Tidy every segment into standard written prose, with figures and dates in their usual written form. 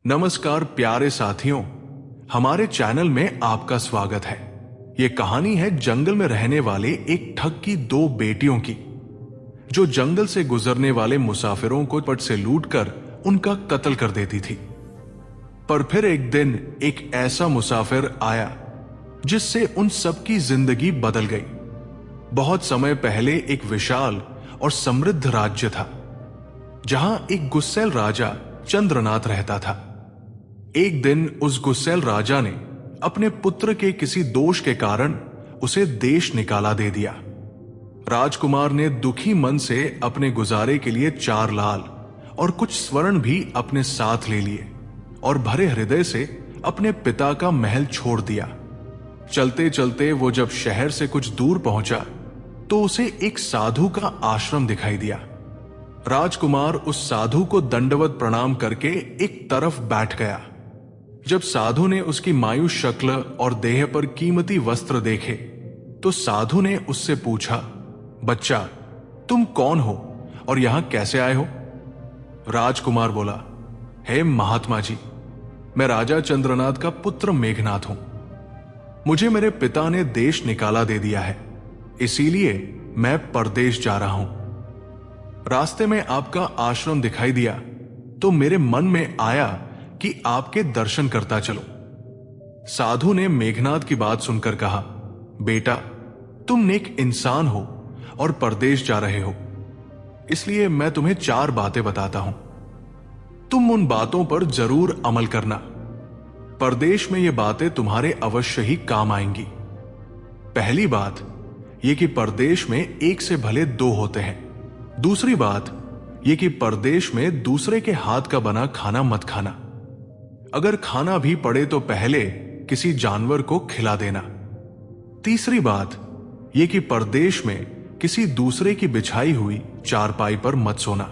नमस्कार प्यारे साथियों, हमारे चैनल में आपका स्वागत है। ये कहानी है जंगल में रहने वाले एक ठग की दो बेटियों की, जो जंगल से गुजरने वाले मुसाफिरों को पट से लूटकर उनका कत्ल कर देती थी। पर फिर एक दिन एक ऐसा मुसाफिर आया जिससे उन सबकी जिंदगी बदल गई। बहुत समय पहले एक विशाल और समृद्ध राज्य था, जहां एक गुस्सैल राजा चंद्रनाथ रहता था। एक दिन उस गुस्सैल राजा ने अपने पुत्र के किसी दोष के कारण उसे देश निकाला दे दिया। राजकुमार ने दुखी मन से अपने गुजारे के लिए 4 लाल और कुछ स्वर्ण भी अपने साथ ले लिए और भरे हृदय से अपने पिता का महल छोड़ दिया। चलते चलते वो जब शहर से कुछ दूर पहुंचा तो उसे एक साधु का आश्रम दिखाई दिया। राजकुमार उस साधु को दंडवत प्रणाम करके एक तरफ बैठ गया। जब साधु ने उसकी मायूस शक्ल और देह पर कीमती वस्त्र देखे तो साधु ने उससे पूछा, बच्चा, तुम कौन हो और यहां कैसे आए हो? राजकुमार बोला, हे महात्मा जी, मैं राजा चंद्रनाथ का पुत्र मेघनाथ हूं। मुझे मेरे पिता ने देश निकाला दे दिया है, इसीलिए मैं परदेश जा रहा हूं। रास्ते में आपका आश्रम दिखाई दिया तो मेरे मन में आया कि आपके दर्शन करता चलो। साधु ने मेघनाथ की बात सुनकर कहा, बेटा, तुम नेक इंसान हो और परदेश जा रहे हो, इसलिए मैं तुम्हें 4 बातें बताता हूं। तुम उन बातों पर जरूर अमल करना। परदेश में ये बातें तुम्हारे अवश्य ही काम आएंगी। पहली बात यह कि परदेश में एक से भले 2 होते हैं। दूसरी बात यह कि परदेश में दूसरे के हाथ का बना खाना मत खाना। अगर खाना भी पड़े तो पहले किसी जानवर को खिला देना। तीसरी बात यह कि परदेश में किसी दूसरे की बिछाई हुई चारपाई पर मत सोना।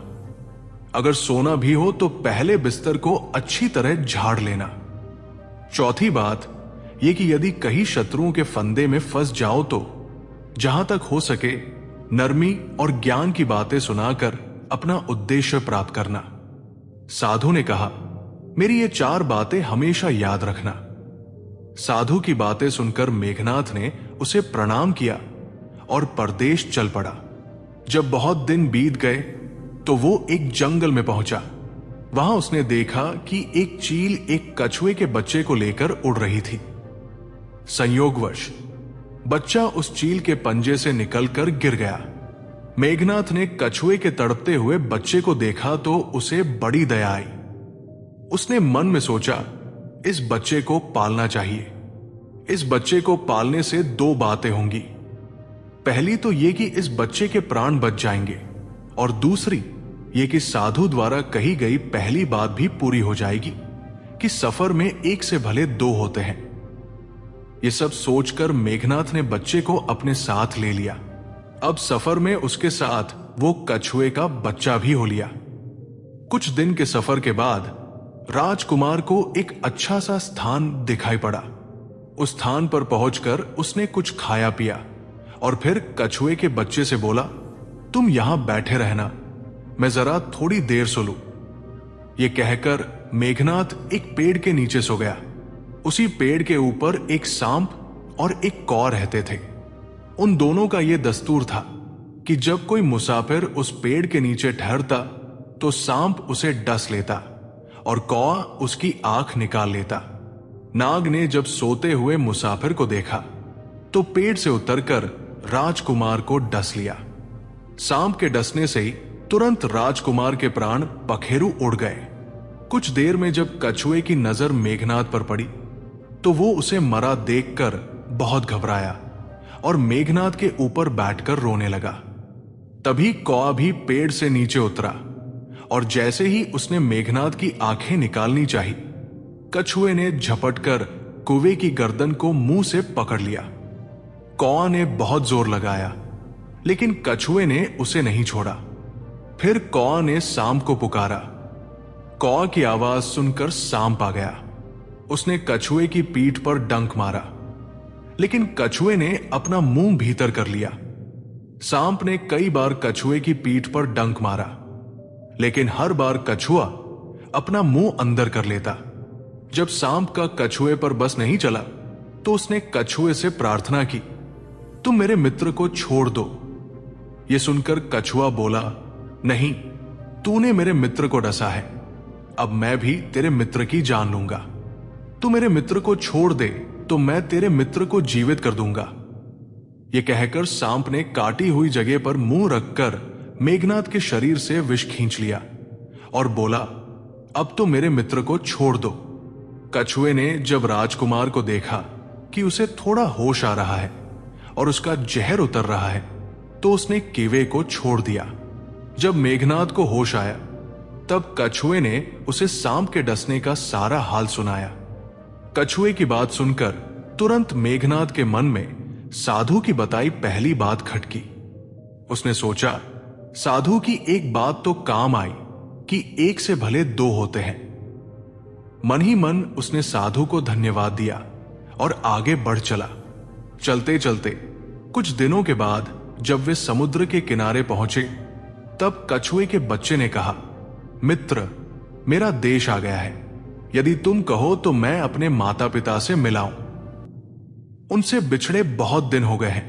अगर सोना भी हो तो पहले बिस्तर को अच्छी तरह झाड़ लेना। चौथी बात यह कि यदि कहीं शत्रुओं के फंदे में फंस जाओ तो जहां तक हो सके नरमी और ज्ञान की बातें सुनाकर अपना उद्देश्य प्राप्त करना। साधु ने कहा, मेरी ये 4 बातें हमेशा याद रखना। साधु की बातें सुनकर मेघनाथ ने उसे प्रणाम किया और परदेश चल पड़ा। जब बहुत दिन बीत गए तो वो एक जंगल में पहुंचा। वहां उसने देखा कि एक चील एक कछुए के बच्चे को लेकर उड़ रही थी। संयोगवश बच्चा उस चील के पंजे से निकलकर गिर गया। मेघनाथ ने कछुए के तड़पते हुए बच्चे को देखा तो उसे बड़ी दया आई। उसने मन में सोचा, इस बच्चे को पालना चाहिए। इस बच्चे को पालने से 2 बातें होंगी। पहली तो यह कि इस बच्चे के प्राण बच जाएंगे और दूसरी यह कि साधु द्वारा कही गई पहली बात भी पूरी हो जाएगी कि सफर में एक से भले 2 होते हैं। यह सब सोचकर मेघनाथ ने बच्चे को अपने साथ ले लिया। अब सफर में उसके साथ वो कछुए का बच्चा भी हो लिया। कुछ दिन के सफर के बाद राजकुमार को एक अच्छा सा स्थान दिखाई पड़ा। उस स्थान पर पहुंचकर उसने कुछ खाया पिया और फिर कछुए के बच्चे से बोला, तुम यहां बैठे रहना, मैं जरा थोड़ी देर सो लूं। यह कहकर मेघनाथ एक पेड़ के नीचे सो गया। उसी पेड़ के ऊपर एक सांप और एक कौ रहते थे। उन दोनों का यह दस्तूर था कि जब कोई मुसाफिर उस पेड़ के नीचे ठहरता तो सांप उसे डस लेता और कौआ उसकी आंख निकाल लेता। नाग ने जब सोते हुए मुसाफिर को देखा तो पेड़ से उतरकर राजकुमार को डस लिया। सांप के डसने से ही तुरंत राजकुमार के प्राण पखेरु उड़ गए। कुछ देर में जब कछुए की नजर मेघनाथ पर पड़ी तो वो उसे मरा देखकर बहुत घबराया और मेघनाथ के ऊपर बैठकर रोने लगा। तभी कौआ भी पेड़ से नीचे उतरा और जैसे ही उसने मेघनाथ की आंखें निकालनी चाही, कछुए ने झपटकर कुएं की गर्दन को मुंह से पकड़ लिया। कौआ ने बहुत जोर लगाया, लेकिन कछुए ने उसे नहीं छोड़ा। फिर कौआ ने सांप को पुकारा। कौआ की आवाज सुनकर सांप आ गया। उसने कछुए की पीठ पर डंक मारा, लेकिन कछुए ने अपना मुंह भीतर कर लिया। सांप ने कई बार कछुए की पीठ पर डंक मारा, लेकिन हर बार कछुआ अपना मुंह अंदर कर लेता। जब सांप का कछुए पर बस नहीं चला तो उसने कछुए से प्रार्थना की, तुम मेरे मित्र को छोड़ दो। यह सुनकर कछुआ बोला, नहीं, तूने मेरे मित्र को डसा है, अब मैं भी तेरे मित्र की जान लूंगा। तू मेरे मित्र को छोड़ दे तो मैं तेरे मित्र को जीवित कर दूंगा। यह कहकर सांप ने काटी हुई जगह पर मुंह रखकर मेघनाद के शरीर से विष खींच लिया और बोला, अब तो मेरे मित्र को छोड़ दो। कछुए ने जब राजकुमार को देखा कि उसे थोड़ा होश आ रहा है और उसका जहर उतर रहा है तो उसने केवे को छोड़ दिया। जब मेघनाद को होश आया तब कछुए ने उसे सांप के डसने का सारा हाल सुनाया। कछुए की बात सुनकर तुरंत मेघनाद के मन में साधु की बताई पहली बात खटकी। उसने सोचा, साधु की एक बात तो काम आई कि एक से भले दो होते हैं। मन ही मन उसने साधु को धन्यवाद दिया और आगे बढ़ चला। चलते चलते कुछ दिनों के बाद जब वे समुद्र के किनारे पहुंचे तब कछुए के बच्चे ने कहा, मित्र, मेरा देश आ गया है, यदि तुम कहो तो मैं अपने माता पिता से मिलाऊं। उनसे बिछड़े बहुत दिन हो गए हैं,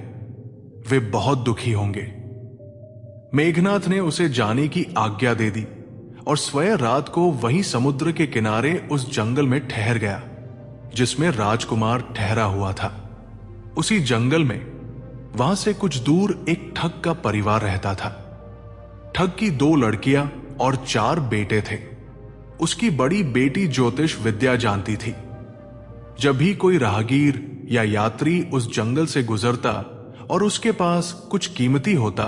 वे बहुत दुखी होंगे। मेघनाथ ने उसे जाने की आज्ञा दे दी और स्वयं रात को वहीं समुद्र के किनारे उस जंगल में ठहर गया जिसमें राजकुमार ठहरा हुआ था। उसी जंगल में वहां से कुछ दूर एक ठग का परिवार रहता था। ठग की 2 लड़कियां और 4 बेटे थे। उसकी बड़ी बेटी ज्योतिष विद्या जानती थी। जब भी कोई राहगीर या यात्री उस जंगल से गुजरता और उसके पास कुछ कीमती होता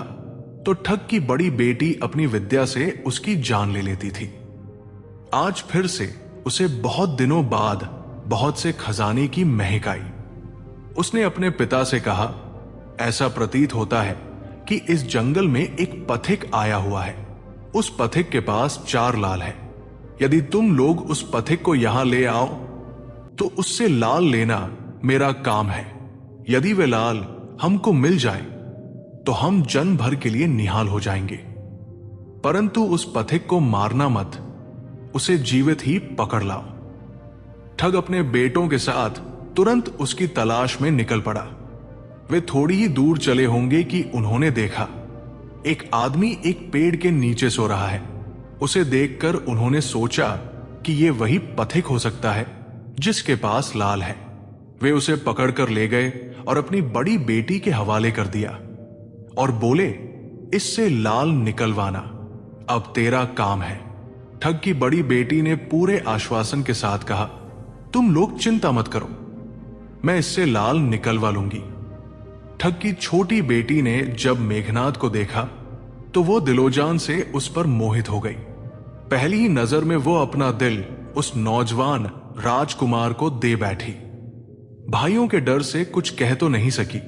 तो ठग की बड़ी बेटी अपनी विद्या से उसकी जान ले लेती थी। आज फिर से उसे बहुत दिनों बाद बहुत से खजाने की महक आई। उसने अपने पिता से कहा, ऐसा प्रतीत होता है कि इस जंगल में एक पथिक आया हुआ है। उस पथिक के पास 4 लाल है। यदि तुम लोग उस पथिक को यहां ले आओ तो उससे लाल लेना मेरा काम है। यदि वे लाल हमको मिल जाए तो हम जन्म भर के लिए निहाल हो जाएंगे, परंतु उस पथिक को मारना मत, उसे जीवित ही पकड़ लाओ। ठग अपने बेटों के साथ तुरंत उसकी तलाश में निकल पड़ा। वे थोड़ी ही दूर चले होंगे कि उन्होंने देखा एक आदमी एक पेड़ के नीचे सो रहा है। उसे देखकर उन्होंने सोचा कि यह वही पथिक हो सकता है जिसके पास लाल है। वे उसे पकड़कर ले गए और अपनी बड़ी बेटी के हवाले कर दिया और बोले, इससे लाल निकलवाना अब तेरा काम है। ठग की बड़ी बेटी ने पूरे आश्वासन के साथ कहा, तुम लोग चिंता मत करो, मैं इससे लाल निकलवा लूंगी। ठग की छोटी बेटी ने जब मेघनाद को देखा तो वो दिलोजान से उस पर मोहित हो गई। पहली ही नजर में वो अपना दिल उस नौजवान राजकुमार को दे बैठी। भाइयों के डर से कुछ कह तो नहीं सकी,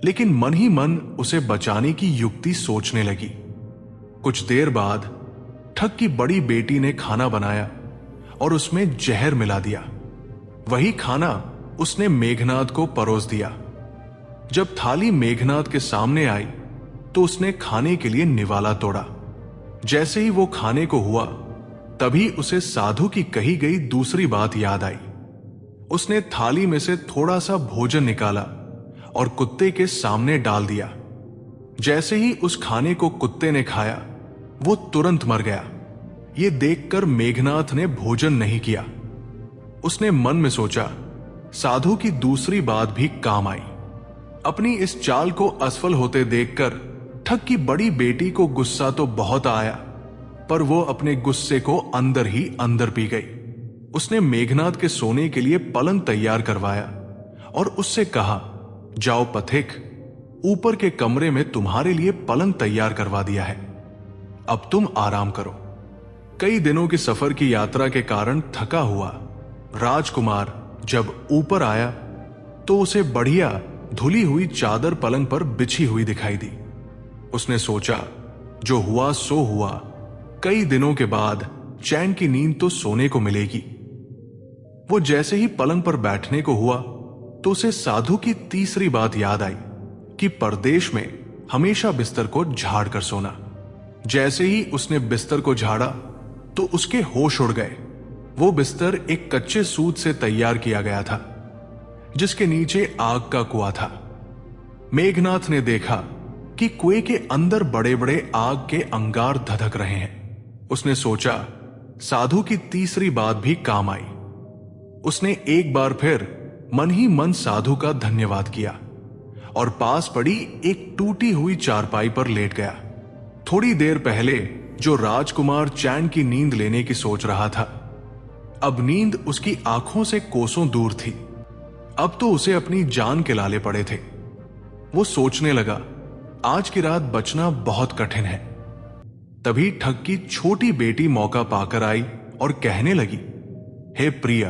लेकिन मन ही मन उसे बचाने की युक्ति सोचने लगी। कुछ देर बाद ठग की बड़ी बेटी ने खाना बनाया और उसमें जहर मिला दिया। वही खाना उसने मेघनाद को परोस दिया। जब थाली मेघनाद के सामने आई तो उसने खाने के लिए निवाला तोड़ा। जैसे ही वो खाने को हुआ तभी उसे साधु की कही गई दूसरी बात याद आई। उसने थाली में से थोड़ा सा भोजन निकाला और कुत्ते के सामने डाल दिया। जैसे ही उस खाने को कुत्ते ने खाया वो तुरंत मर गया। ये देखकर मेघनाथ ने भोजन नहीं किया। उसने मन में सोचा, साधु की दूसरी बात भी काम आई। अपनी इस चाल को असफल होते देखकर ठग की बड़ी बेटी को गुस्सा तो बहुत आया, पर वो अपने गुस्से को अंदर ही अंदर पी गई। उसने मेघनाथ के सोने के लिए पलंग तैयार करवाया और उससे कहा, जाओ पथिक, ऊपर के कमरे में तुम्हारे लिए पलंग तैयार करवा दिया है, अब तुम आराम करो। कई दिनों की सफर की यात्रा के कारण थका हुआ राजकुमार जब ऊपर आया तो उसे बढ़िया धुली हुई चादर पलंग पर बिछी हुई दिखाई दी। उसने सोचा, जो हुआ सो हुआ, कई दिनों के बाद चैन की नींद तो सोने को मिलेगी। वो जैसे ही पलंग पर बैठने को हुआ तो उसे साधु की तीसरी बात याद आई कि परदेश में हमेशा बिस्तर को झाड़ कर सोना। जैसे ही उसने बिस्तर को झाड़ा तो उसके होश उड़ गए। वो बिस्तर एक कच्चे सूत से तैयार किया गया था, जिसके नीचे आग का कुआं था। मेघनाथ ने देखा कि कुएं के अंदर बड़े बड़े आग के अंगार धधक रहे हैं। उसने सोचा, साधु की तीसरी बात भी काम आई। उसने एक बार फिर मन ही मन साधु का धन्यवाद किया और पास पड़ी एक टूटी हुई चारपाई पर लेट गया। थोड़ी देर पहले जो राजकुमार चैन की नींद लेने की सोच रहा था, अब नींद उसकी आंखों से कोसों दूर थी। अब तो उसे अपनी जान के लाले पड़े थे। वो सोचने लगा, आज की रात बचना बहुत कठिन है। तभी ठग की छोटी बेटी मौका पाकर आई और कहने लगी, हे प्रिया,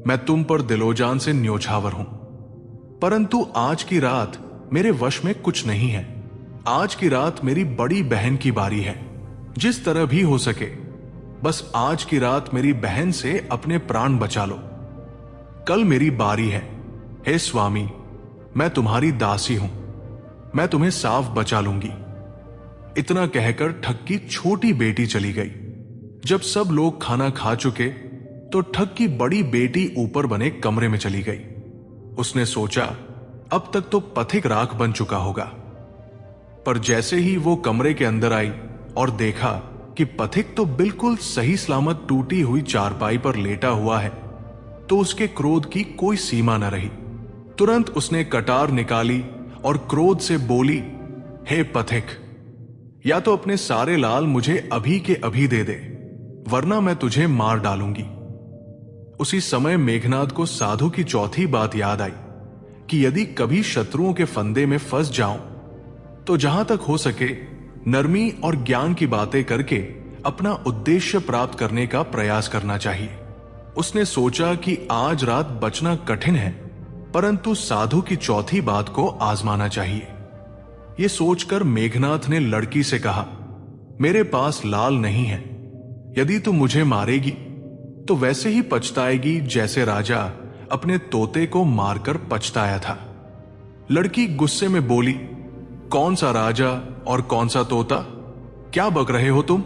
मैं तुम पर दिलोजान से न्योछावर हूं, परंतु आज की रात मेरे वश में कुछ नहीं है। आज की रात मेरी बड़ी बहन की बारी है। जिस तरह भी हो सके, बस आज की रात मेरी बहन से अपने प्राण बचा लो। कल मेरी बारी है। हे स्वामी, मैं तुम्हारी दासी हूं, मैं तुम्हें साफ बचा लूंगी। इतना कहकर ठग की छोटी बेटी चली गई। जब सब लोग खाना खा चुके तो ठग की बड़ी बेटी ऊपर बने कमरे में चली गई। उसने सोचा, अब तक तो पथिक राख बन चुका होगा। पर जैसे ही वो कमरे के अंदर आई और देखा कि पथिक तो बिल्कुल सही सलामत टूटी हुई चारपाई पर लेटा हुआ है, तो उसके क्रोध की कोई सीमा न रही। तुरंत उसने कटार निकाली और क्रोध से बोली, हे पथिक, या तो अपने सारे लाल मुझे अभी के अभी दे दे, वरना मैं तुझे मार डालूंगी। उसी समय मेघनाथ को साधु की चौथी बात याद आई कि यदि कभी शत्रुओं के फंदे में फंस जाऊं तो जहां तक हो सके नरमी और ज्ञान की बातें करके अपना उद्देश्य प्राप्त करने का प्रयास करना चाहिए। उसने सोचा कि आज रात बचना कठिन है, परंतु साधु की चौथी बात को आजमाना चाहिए। यह सोचकर मेघनाथ ने लड़की से कहा, मेरे पास लाल नहीं है। यदि तू मुझे मारेगी तो वैसे ही पछताएगी जैसे राजा अपने तोते को मारकर पछताया था। लड़की गुस्से में बोली, कौन सा राजा और कौन सा तोता? क्या बक रहे हो तुम?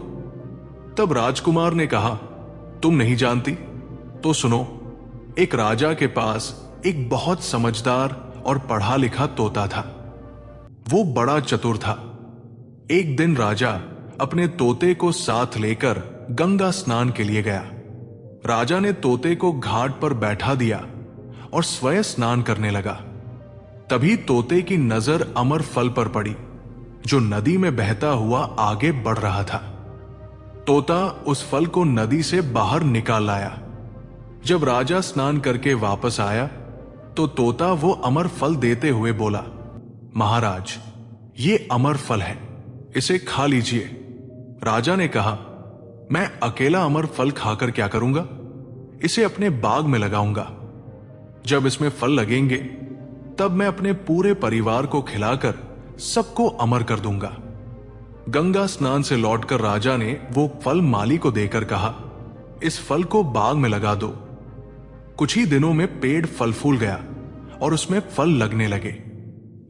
तब राजकुमार ने कहा, तुम नहीं जानती? तो सुनो, एक राजा के पास एक बहुत समझदार और पढ़ा लिखा तोता था। वो बड़ा चतुर था। एक दिन राजा अपने तोते को साथ लेकर गंगा स्नान के लिए गया। राजा ने तोते को घाट पर बैठा दिया और स्वयं स्नान करने लगा। तभी तोते की नजर अमर फल पर पड़ी, जो नदी में बहता हुआ आगे बढ़ रहा था। तोता उस फल को नदी से बाहर निकाल लाया। जब राजा स्नान करके वापस आया तो तोता वो अमर फल देते हुए बोला, महाराज, ये अमर फल है, इसे खा लीजिए। राजा ने कहा, मैं अकेला अमर फल खाकर क्या करूंगा? इसे अपने बाग में लगाऊंगा। जब इसमें फल लगेंगे तब मैं अपने पूरे परिवार को खिलाकर सबको अमर कर दूंगा। गंगा स्नान से लौटकर राजा ने वो फल माली को देकर कहा, इस फल को बाग में लगा दो। कुछ ही दिनों में पेड़ फल फूल गया और उसमें फल लगने लगे।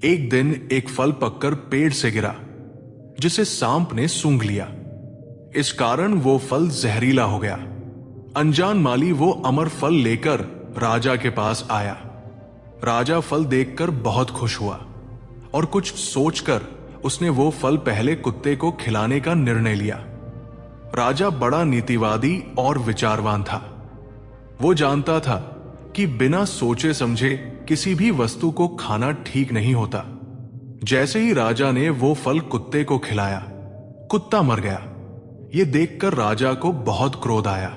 एक दिन एक फल पककर पेड़ से गिरा, जिसे सांप ने सूंघ लिया। इस कारण वो फल जहरीला हो गया। अनजान माली वो अमर फल लेकर राजा के पास आया। राजा फल देखकर बहुत खुश हुआ और कुछ सोचकर उसने वो फल पहले कुत्ते को खिलाने का निर्णय लिया। राजा बड़ा नीतिवादी और विचारवान था। वो जानता था कि बिना सोचे समझे किसी भी वस्तु को खाना ठीक नहीं होता। जैसे ही राजा ने वो फल कुत्ते को खिलाया, कुत्ता मर गया। ये देखकर राजा को बहुत क्रोध आया।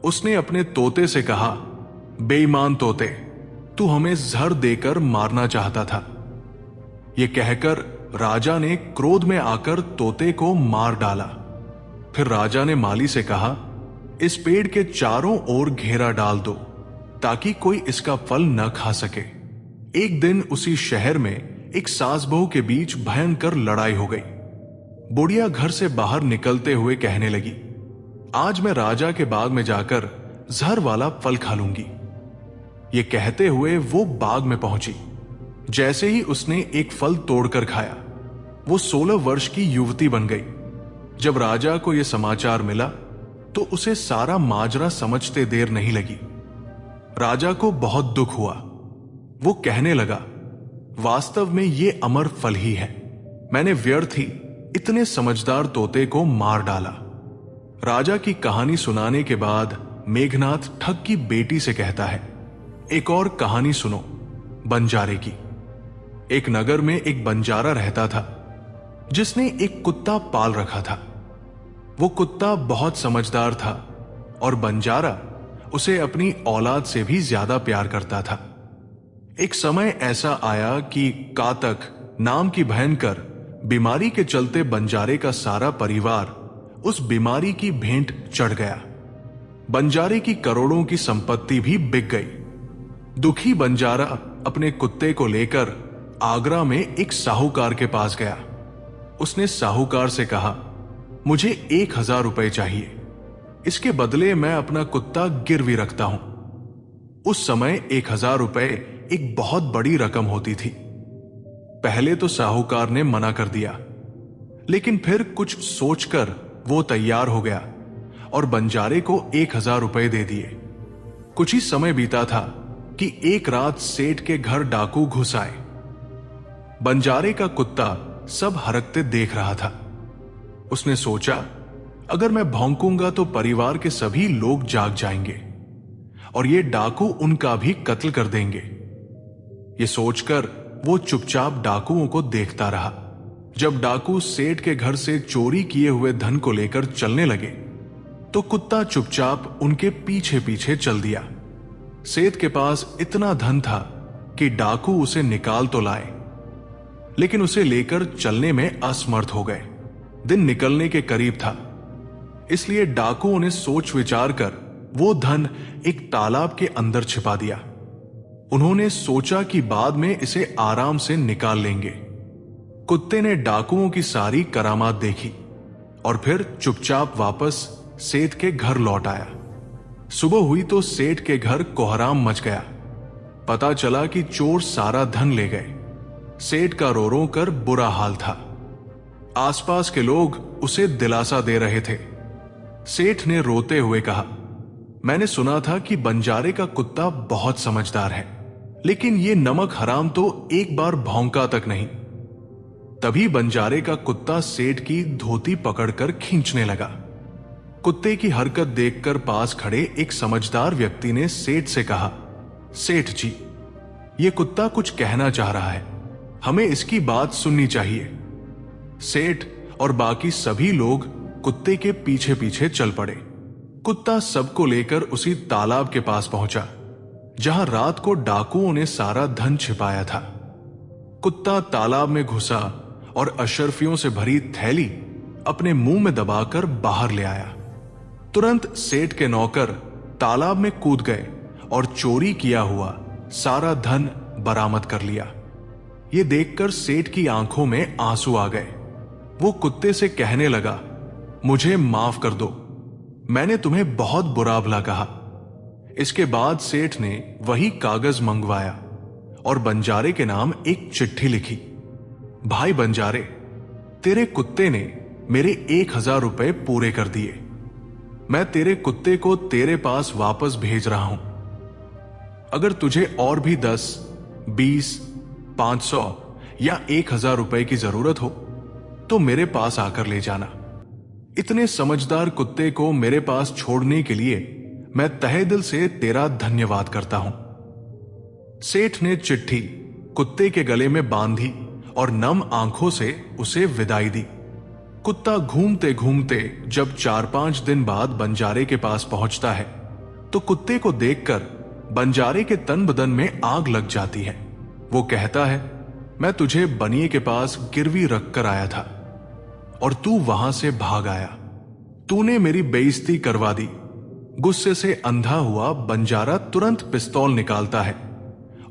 उसने अपने तोते से कहा, बेईमान तोते, तू हमें जहर देकर मारना चाहता था। ये कहकर राजा ने क्रोध में आकर तोते को मार डाला। फिर राजा ने माली से कहा, इस पेड़ के चारों ओर घेरा डाल दो ताकि कोई इसका फल न खा सके। एक दिन उसी शहर में एक सास बहू के बीच भयंकर लड़ाई हो गई। बुढ़िया घर से बाहर निकलते हुए कहने लगी, आज मैं राजा के बाग में जाकर जहर वाला फल खा लूंगी। ये कहते हुए वो बाग में पहुंची। जैसे ही उसने एक फल तोड़कर खाया, वो 16 वर्ष की युवती बन गई। जब राजा को यह समाचार मिला तो उसे सारा माजरा समझते देर नहीं लगी। राजा को बहुत दुख हुआ। वो कहने लगा, वास्तव में ये अमर फल ही है। मैंने व्यर्थ ही इतने समझदार तोते को मार डाला। राजा की कहानी सुनाने के बाद मेघनाथ ठग की बेटी से कहता है, एक और कहानी सुनो बंजारे की। एक नगर में एक बंजारा रहता था जिसने एक कुत्ता पाल रखा था। वो कुत्ता बहुत समझदार था और बंजारा उसे अपनी औलाद से भी ज्यादा प्यार करता था। एक समय ऐसा आया कि कातक नाम की भयंकर बीमारी के चलते बंजारे का सारा परिवार उस बीमारी की भेंट चढ़ गया। बंजारे की करोड़ों की संपत्ति भी बिक गई। दुखी बंजारा अपने कुत्ते को लेकर आगरा में एक साहूकार के पास गया। उसने साहूकार से कहा, मुझे 1000 रुपए चाहिए, इसके बदले मैं अपना कुत्ता गिरवी रखता हूं। उस समय 1000 रुपए एक बहुत बड़ी रकम होती थी। पहले तो साहूकार ने मना कर दिया, लेकिन फिर कुछ सोचकर वो तैयार हो गया और बंजारे को 1000 रुपए दे दिए। कुछ ही समय बीता था कि एक रात सेठ के घर डाकू घुस आए। बंजारे का कुत्ता सब हरकते देख रहा था। उसने सोचा, अगर मैं भौंकूंगा तो परिवार के सभी लोग जाग जाएंगे और ये डाकू उनका भी कत्ल कर देंगे। ये सोचकर वो चुपचाप डाकुओं को देखता रहा। जब डाकू सेठ के घर से चोरी किए हुए धन को लेकर चलने लगे तो कुत्ता चुपचाप उनके पीछे पीछे चल दिया। सेठ के पास इतना धन था कि डाकू उसे निकाल तो लाए, लेकिन उसे लेकर चलने में असमर्थ हो गए। दिन निकलने के करीब था, इसलिए डाकुओं ने सोच विचार कर वो धन एक तालाब के अंदर छिपा दिया। उन्होंने सोचा कि बाद में इसे आराम से निकाल लेंगे। कुत्ते ने डाकुओं की सारी करामात देखी और फिर चुपचाप वापस सेठ के घर लौट आया। सुबह हुई तो सेठ के घर कोहराम मच गया। पता चला कि चोर सारा धन ले गए। सेठ का रो रो कर बुरा हाल था। आसपास के लोग उसे दिलासा दे रहे थे। सेठ ने रोते हुए कहा, मैंने सुना था कि बंजारे का कुत्ता बहुत समझदार है, लेकिन ये नमक हराम तो एक बार भौंका तक नहीं। तभी बंजारे का कुत्ता सेठ की धोती पकड़कर खींचने लगा। कुत्ते की हरकत देखकर पास खड़े एक समझदार व्यक्ति ने सेठ से कहा, सेठ जी, ये कुत्ता कुछ कहना चाह रहा है, हमें इसकी बात सुननी चाहिए। सेठ और बाकी सभी लोग कुत्ते के पीछे पीछे चल पड़े। कुत्ता सबको लेकर उसी तालाब के पास पहुंचा जहां रात को डाकुओं ने सारा धन छिपाया था। कुत्ता तालाब में घुसा और अशर्फियों से भरी थैली अपने मुंह में दबाकर बाहर ले आया। तुरंत सेठ के नौकर तालाब में कूद गए और चोरी किया हुआ सारा धन बरामद कर लिया। ये देखकर सेठ की आंखों में आंसू आ गए। वो कुत्ते से कहने लगा, मुझे माफ कर दो, मैंने तुम्हें बहुत बुरा भला कहा। इसके बाद सेठ ने वही कागज मंगवाया और बंजारे के नाम एक चिट्ठी लिखी। भाई बंजारे, तेरे कुत्ते ने मेरे 1000 रुपए पूरे कर दिए। मैं तेरे कुत्ते को तेरे पास वापस भेज रहा हूं। अगर तुझे और भी 10, 20, 500 या 1000 रुपए की जरूरत हो तो मेरे पास आकर ले जाना। इतने समझदार कुत्ते को मेरे पास छोड़ने के लिए मैं तहे दिल से तेरा धन्यवाद करता हूं। सेठ ने चिट्ठी कुत्ते के गले में बांधी और नम आंखों से उसे विदाई दी। कुत्ता घूमते घूमते जब 4-5 दिन बाद बंजारे के पास पहुंचता है तो कुत्ते को देखकर बंजारे के तन बदन में आग लग जाती है। वो कहता है, मैं तुझे बनिए के पास गिरवी रख कर आया था और तू वहां से भाग आया। तूने मेरी बेइज्जती करवा दी। गुस्से से अंधा हुआ बंजारा तुरंत पिस्तौल निकालता है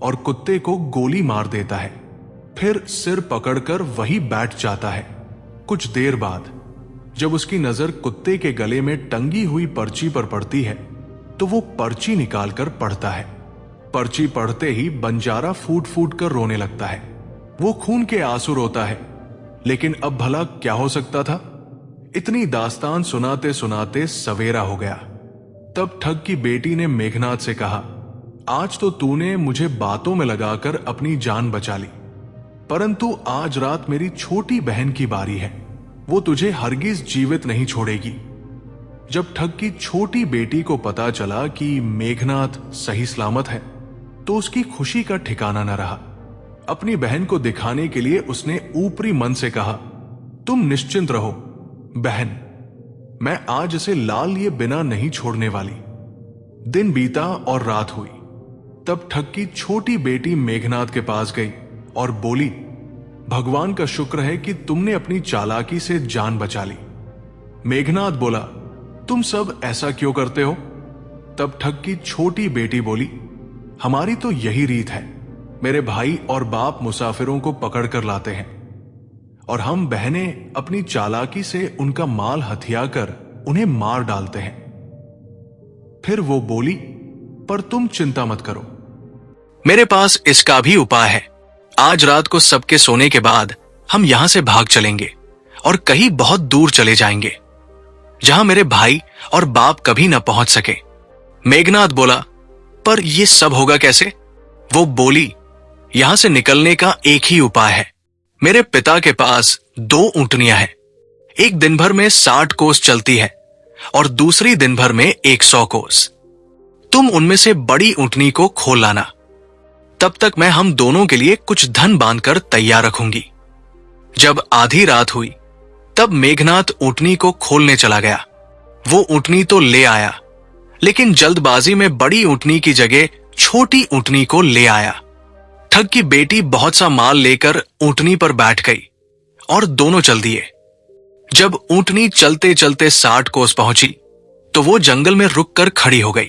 और कुत्ते को गोली मार देता है। फिर सिर पकड़कर वही बैठ जाता है। कुछ देर बाद जब उसकी नजर कुत्ते के गले में टंगी हुई पर्ची पर पड़ती है तो वो पर्ची निकालकर पढ़ता है। पर्ची पढ़ते ही बंजारा फूट फूट कर रोने लगता है। वो खून के आंसू रोता है, लेकिन अब भला क्या हो सकता था। इतनी दास्तान सुनाते सुनाते सवेरा हो गया। तब ठग की बेटी ने मेघनाथ से कहा, आज तो तूने मुझे बातों में लगाकर अपनी जान बचा ली, परंतु आज रात मेरी छोटी बहन की बारी है। वो तुझे हरगिज जीवित नहीं छोड़ेगी। जब ठग की छोटी बेटी को पता चला कि मेघनाथ सही सलामत है, तो उसकी खुशी का ठिकाना न रहा। अपनी बहन को दिखाने के लिए उसने ऊपरी मन से कहा, तुम निश्चिंत रहो बहन, मैं आज इसे लाल लिए बिना नहीं छोड़ने वाली। दिन बीता और रात हुई। तब ठग की छोटी बेटी मेघनाथ के पास गई और बोली, भगवान का शुक्र है कि तुमने अपनी चालाकी से जान बचा ली। मेघनाथ बोला, तुम सब ऐसा क्यों करते हो? तब ठग की छोटी बेटी बोली, हमारी तो यही रीत है। मेरे भाई और बाप मुसाफिरों को पकड़कर लाते हैं और हम बहनें अपनी चालाकी से उनका माल हथियाकर उन्हें मार डालते हैं। फिर वो बोली, पर तुम चिंता मत करो, मेरे पास इसका भी उपाय है। आज रात को सबके सोने के बाद हम यहां से भाग चलेंगे और कहीं बहुत दूर चले जाएंगे, जहां मेरे भाई और बाप कभी न पहुंच सके। मेघनाथ बोला, पर यह सब होगा कैसे? वो बोली, यहां से निकलने का एक ही उपाय है। मेरे पिता के पास 2 ऊंटनियां हैं। एक दिन भर में 60 कोस चलती है और दूसरी दिन भर में 100 कोस। तुम उनमें से बड़ी ऊंटनी को खोल लाना। तब तक मैं हम दोनों के लिए कुछ धन बांधकर तैयार रखूंगी। जब आधी रात हुई, तब मेघनाथ ऊंटनी को खोलने चला गया। वो ऊंटनी तो ले आया, लेकिन जल्दबाजी में बड़ी ऊंटनी की जगह छोटी ऊंटनी को ले आया। ठग की बेटी बहुत सा माल लेकर ऊंटनी पर बैठ गई और दोनों चल दिए। जब ऊंटनी चलते चलते 60 कोस पहुंची, तो वो जंगल में रुककर खड़ी हो गई।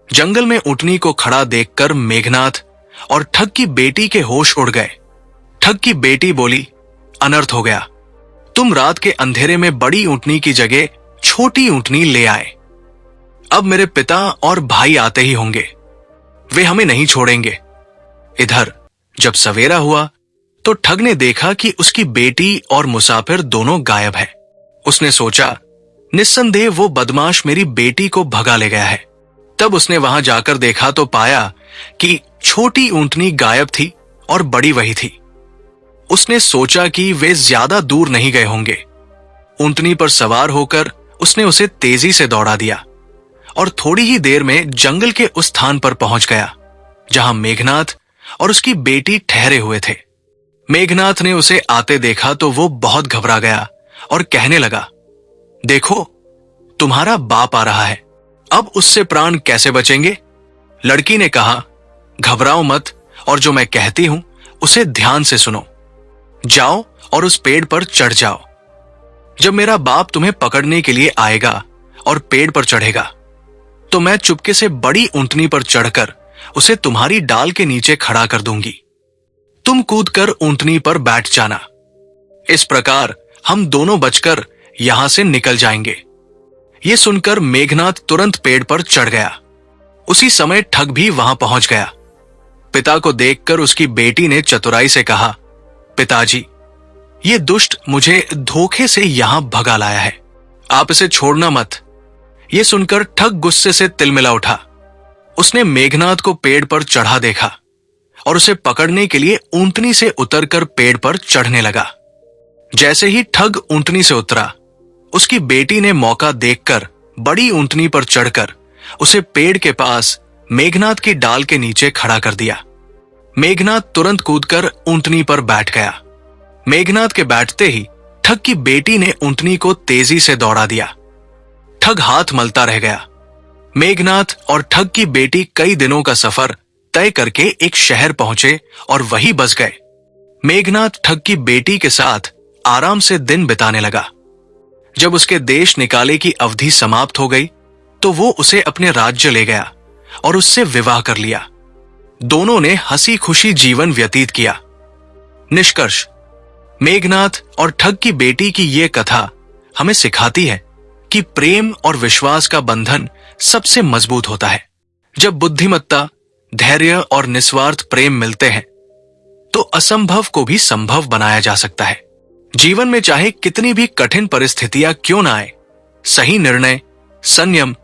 जंगल में ऊंटनी को खड़ा देखकर मेघनाथ और ठग की बेटी के होश उड़ गए। ठग की बेटी बोली, अनर्थ हो गया। तुम रात के अंधेरे में बड़ी ऊंटनी की जगह छोटी ऊंटनी ले आए। अब मेरे पिता और भाई आते ही होंगे, वे हमें नहीं छोड़ेंगे। इधर जब सवेरा हुआ, तो ठग ने देखा कि उसकी बेटी और मुसाफिर दोनों गायब हैं। उसने सोचा, निस्संदेह वो बदमाश मेरी बेटी को भगा ले गया है। तब उसने वहां जाकर देखा तो पाया कि छोटी ऊंटनी गायब थी और बड़ी वही थी। उसने सोचा कि वे ज्यादा दूर नहीं गए होंगे। ऊंटनी पर सवार होकर उसने उसे तेजी से दौड़ा दिया और थोड़ी ही देर में जंगल के उस स्थान पर पहुंच गया जहां मेघनाथ और उसकी बेटी ठहरे हुए थे। मेघनाथ ने उसे आते देखा तो वो बहुत घबरा गया और कहने लगा, देखो, तुम्हारा बाप आ रहा है, अब उससे प्राण कैसे बचेंगे? लड़की ने कहा, घबराओ मत और जो मैं कहती हूं उसे ध्यान से सुनो। जाओ और उस पेड़ पर चढ़ जाओ। जब मेरा बाप तुम्हें पकड़ने के लिए आएगा और पेड़ पर चढ़ेगा, तो मैं चुपके से बड़ी ऊंटनी पर चढ़कर उसे तुम्हारी डाल के नीचे खड़ा कर दूंगी। तुम कूदकर ऊंटनी पर बैठ जाना। इस प्रकार हम दोनों बचकर यहां से निकल जाएंगे। यह सुनकर मेघनाथ तुरंत पेड़ पर चढ़ गया। उसी समय ठग भी वहां पहुंच गया। पिता को देखकर उसकी बेटी ने चतुराई से कहा, पिताजी, ये दुष्ट मुझे धोखे से यहां भगा लाया है, आप इसे छोड़ना मत। यह सुनकर ठग गुस्से से तिलमिला उठा। उसने मेघनाथ को पेड़ पर चढ़ा देखा और उसे पकड़ने के लिए ऊंटनी से उतरकर पेड़ पर चढ़ने लगा। जैसे ही ठग ऊंटनी से उतरा, उसकी बेटी ने मौका देखकर बड़ी ऊंटनी पर चढ़कर उसे पेड़ के पास मेघनाथ की डाल के नीचे खड़ा कर दिया। मेघनाथ तुरंत कूदकर ऊंटनी पर बैठ गया। मेघनाथ के बैठते ही ठग की बेटी ने ऊंटनी को तेजी से दौड़ा दिया। ठग हाथ मलता रह गया। मेघनाथ और ठग की बेटी कई दिनों का सफर तय करके एक शहर पहुंचे और वहीं बस गए। मेघनाथ ठग की बेटी के साथ आराम से दिन बिताने लगा। जब उसके देश निकाले की अवधि समाप्त हो गई, तो वो उसे अपने राज्य ले गया और उससे विवाह कर लिया। दोनों ने हंसी खुशी जीवन व्यतीत किया। निष्कर्ष, मेघनाथ और ठग की बेटी की ये कथा हमें सिखाती है कि प्रेम और विश्वास का बंधन सबसे मजबूत होता है। जब बुद्धिमत्ता, धैर्य और निस्वार्थ प्रेम मिलते हैं, तो असंभव को भी संभव बनाया जा सकता है। जीवन में चाहे कितनी भी कठिन परिस्थितियां क्यों ना आए, सही निर्णय, संयम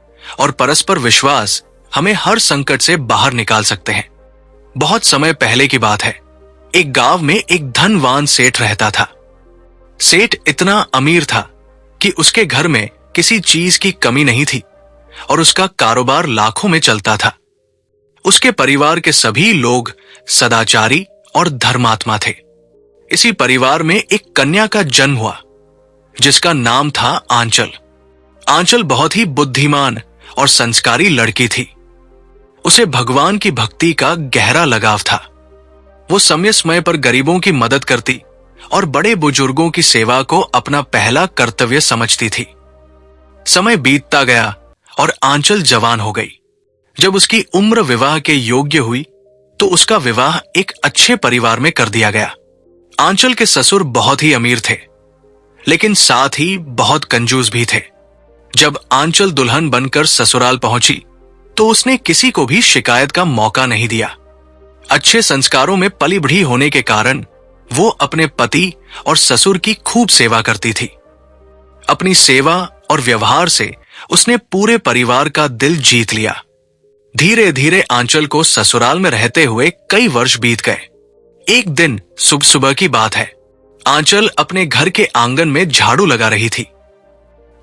और परस्पर विश्वास हमें हर संकट से बाहर निकाल सकते हैं। बहुत समय पहले की बात है। एक गांव में एक धनवान सेठ रहता था। सेठ इतना अमीर था कि उसके घर में किसी चीज की कमी नहीं थी और उसका कारोबार लाखों में चलता था। उसके परिवार के सभी लोग सदाचारी और धर्मात्मा थे। इसी परिवार में एक कन्या का जन्म हुआ जिसका नाम था आंचल। आंचल बहुत ही बुद्धिमान और संस्कारी लड़की थी। उसे भगवान की भक्ति का गहरा लगाव था। वो समय समय पर गरीबों की मदद करती और बड़े बुजुर्गों की सेवा को अपना पहला कर्तव्य समझती थी। समय बीतता गया और आंचल जवान हो गई। जब उसकी उम्र विवाह के योग्य हुई तो उसका विवाह एक अच्छे परिवार में कर दिया गया। आंचल के ससुर बहुत ही अमीर थे, लेकिन साथ ही बहुत कंजूस भी थे। जब आंचल दुल्हन बनकर ससुराल पहुंची तो उसने किसी को भी शिकायत का मौका नहीं दिया। अच्छे संस्कारों में पली बढ़ी होने के कारण वो अपने पति और ससुर की खूब सेवा करती थी। अपनी सेवा और व्यवहार से उसने पूरे परिवार का दिल जीत लिया। धीरे धीरे आंचल को ससुराल में रहते हुए कई वर्ष बीत गए। एक दिन सुबह सुबह की बात है। आंचल अपने घर के आंगन में झाड़ू लगा रही थी।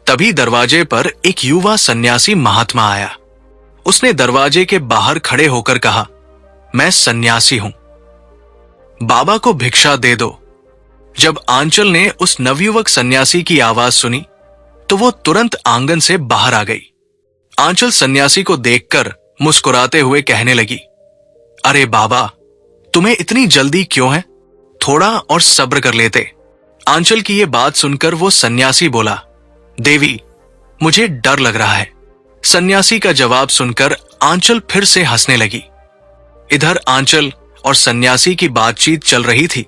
तभी दरवाजे पर एक युवा सन्यासी महात्मा आया। उसने दरवाजे के बाहर खड़े होकर कहा, मैं सन्यासी हूं, बाबा को भिक्षा दे दो। जब आंचल ने उस नवयुवक सन्यासी की आवाज सुनी तो वो तुरंत आंगन से बाहर आ गई। आंचल सन्यासी को देखकर मुस्कुराते हुए कहने लगी, अरे बाबा, तुम्हें इतनी जल्दी क्यों है? थोड़ा और सब्र कर लेते। आंचल की ये बात सुनकर वो सन्यासी बोला, देवी, मुझे डर लग रहा है। सन्यासी का जवाब सुनकर आंचल फिर से हंसने लगी। इधर आंचल और सन्यासी की बातचीत चल रही थी।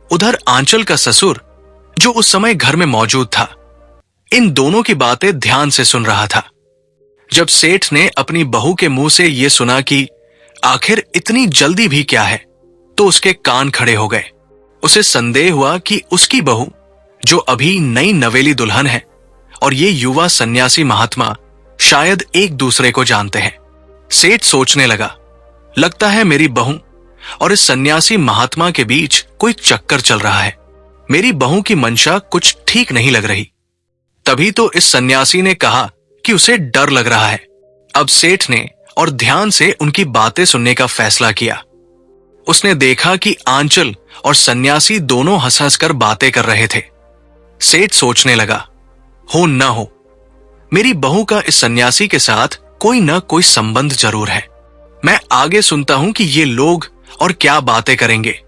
उधर आंचल का ससुर, जो उस समय घर में मौजूद था, इन दोनों की बातें ध्यान से सुन रहा था। जब सेठ ने अपनी बहू के मुंह से यह सुना कि आखिर इतनी जल्दी भी क्या है, तो उसके कान खड़े हो गए। उसे संदेह हुआ कि उसकी बहू, जो अभी नई नवेली दुल्हन है, और ये युवा सन्यासी महात्मा शायद एक दूसरे को जानते हैं। सेठ सोचने लगा, लगता है मेरी बहू और इस सन्यासी महात्मा के बीच कोई चक्कर चल रहा है। मेरी बहू की मंशा कुछ ठीक नहीं लग रही। तभी तो इस सन्यासी ने कहा कि उसे डर लग रहा है। अब सेठ ने और ध्यान से उनकी बातें सुनने का फैसला किया। उसने देखा कि आंचल और सन्यासी दोनों हंस हंस कर बातें कर रहे थे। सेठ सोचने लगा, हो न हो, मेरी बहू का इस सन्यासी के साथ कोई न कोई संबंध जरूर है। मैं आगे सुनता हूं कि ये लोग और क्या बातें करेंगे।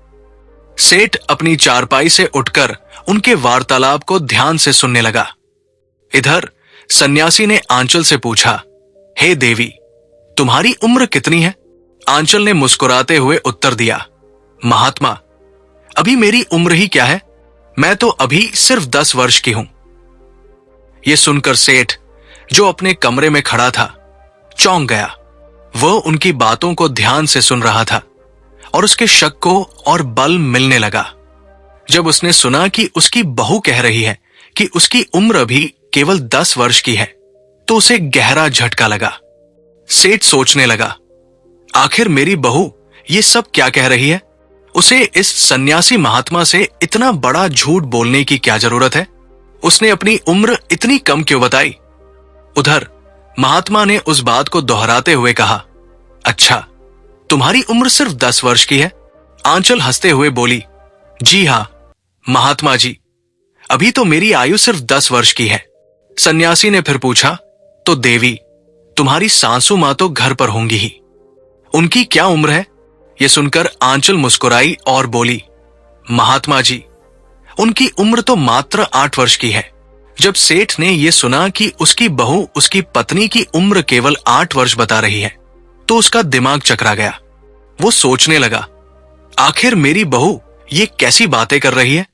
सेठ अपनी चारपाई से उठकर उनके वार्तालाप को ध्यान से सुनने लगा। इधर सन्यासी ने आंचल से पूछा, हे देवी, तुम्हारी उम्र कितनी है? आंचल ने मुस्कुराते हुए उत्तर दिया, महात्मा, अभी मेरी उम्र ही क्या है, मैं तो अभी सिर्फ 10 वर्ष की हूं। यह सुनकर सेठ, जो अपने कमरे में खड़ा था, चौंक गया। वह उनकी बातों को ध्यान से सुन रहा था और उसके शक को और बल मिलने लगा। जब उसने सुना कि उसकी बहू कह रही है कि उसकी उम्र भी केवल 10 वर्ष की है, तो उसे गहरा झटका लगा। सेठ सोचने लगा, आखिर मेरी बहू ये सब क्या कह रही है? उसे इस सन्यासी महात्मा से इतना बड़ा झूठ बोलने की क्या जरूरत है? उसने अपनी उम्र इतनी कम क्यों बताई? उधर महात्मा ने उस बात को दोहराते हुए कहा, अच्छा, तुम्हारी उम्र सिर्फ 10 वर्ष की है? आंचल हंसते हुए बोली, जी हां महात्मा जी, अभी तो मेरी आयु सिर्फ 10 वर्ष की है। सन्यासी ने फिर पूछा, तो देवी, तुम्हारी सासू मां तो घर पर होंगी ही, उनकी क्या उम्र है? यह सुनकर आंचल मुस्कुराई और बोली, महात्मा जी, उनकी उम्र तो मात्र 8 वर्ष की है। जब सेठ ने यह सुना कि उसकी बहू उसकी पत्नी की उम्र केवल 8 वर्ष बता रही है, तो उसका दिमाग चकरा गया। वो सोचने लगा, आखिर मेरी बहू ये कैसी बातें कर रही है?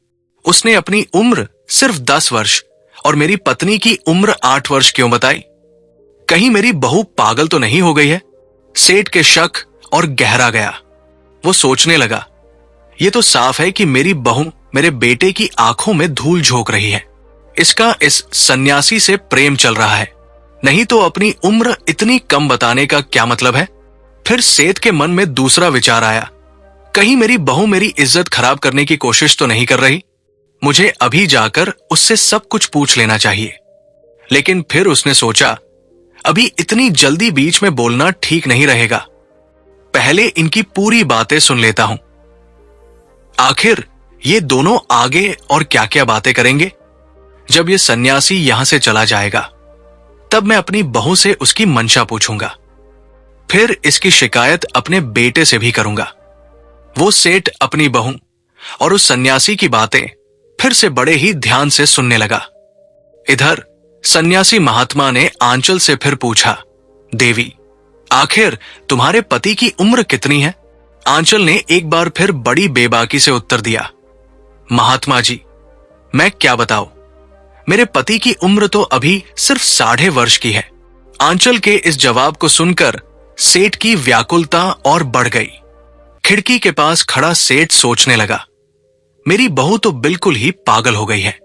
उसने अपनी उम्र सिर्फ 10 वर्ष और मेरी पत्नी की उम्र 8 वर्ष क्यों बताई? कहीं मेरी बहू पागल तो नहीं हो गई है? सेठ के शक और गहरा गया। वो सोचने लगा, ये तो साफ है कि मेरी बहू मेरे बेटे की आंखों में धूल झोंक रही है। इसका इस सन्यासी से प्रेम चल रहा है, नहीं तो अपनी उम्र इतनी कम बताने का क्या मतलब है। फिर सेठ के मन में दूसरा विचार आया, कहीं मेरी बहू मेरी इज्जत खराब करने की कोशिश तो नहीं कर रही। मुझे अभी जाकर उससे सब कुछ पूछ लेना चाहिए। लेकिन फिर उसने सोचा, अभी इतनी जल्दी बीच में बोलना ठीक नहीं रहेगा, पहले इनकी पूरी बातें सुन लेता हूं। आखिर ये दोनों आगे और क्या क्या बातें करेंगे। जब ये सन्यासी यहां से चला जाएगा तब मैं अपनी बहू से उसकी मंशा पूछूंगा। फिर इसकी शिकायत अपने बेटे से भी करूंगा। वो सेठ अपनी बहू और उस सन्यासी की बातें फिर से बड़े ही ध्यान से सुनने लगा। इधर सन्यासी महात्मा ने आंचल से फिर पूछा, देवी, आखिर तुम्हारे पति की उम्र कितनी है? आंचल ने एक बार फिर बड़ी बेबाकी से उत्तर दिया, महात्मा जी, मैं क्या बताऊं, मेरे पति की उम्र तो अभी सिर्फ 1.5 वर्ष की है। आंचल के इस जवाब को सुनकर सेठ की व्याकुलता और बढ़ गई। खिड़की के पास खड़ा सेठ सोचने लगा, मेरी बहू तो बिल्कुल ही पागल हो गई है।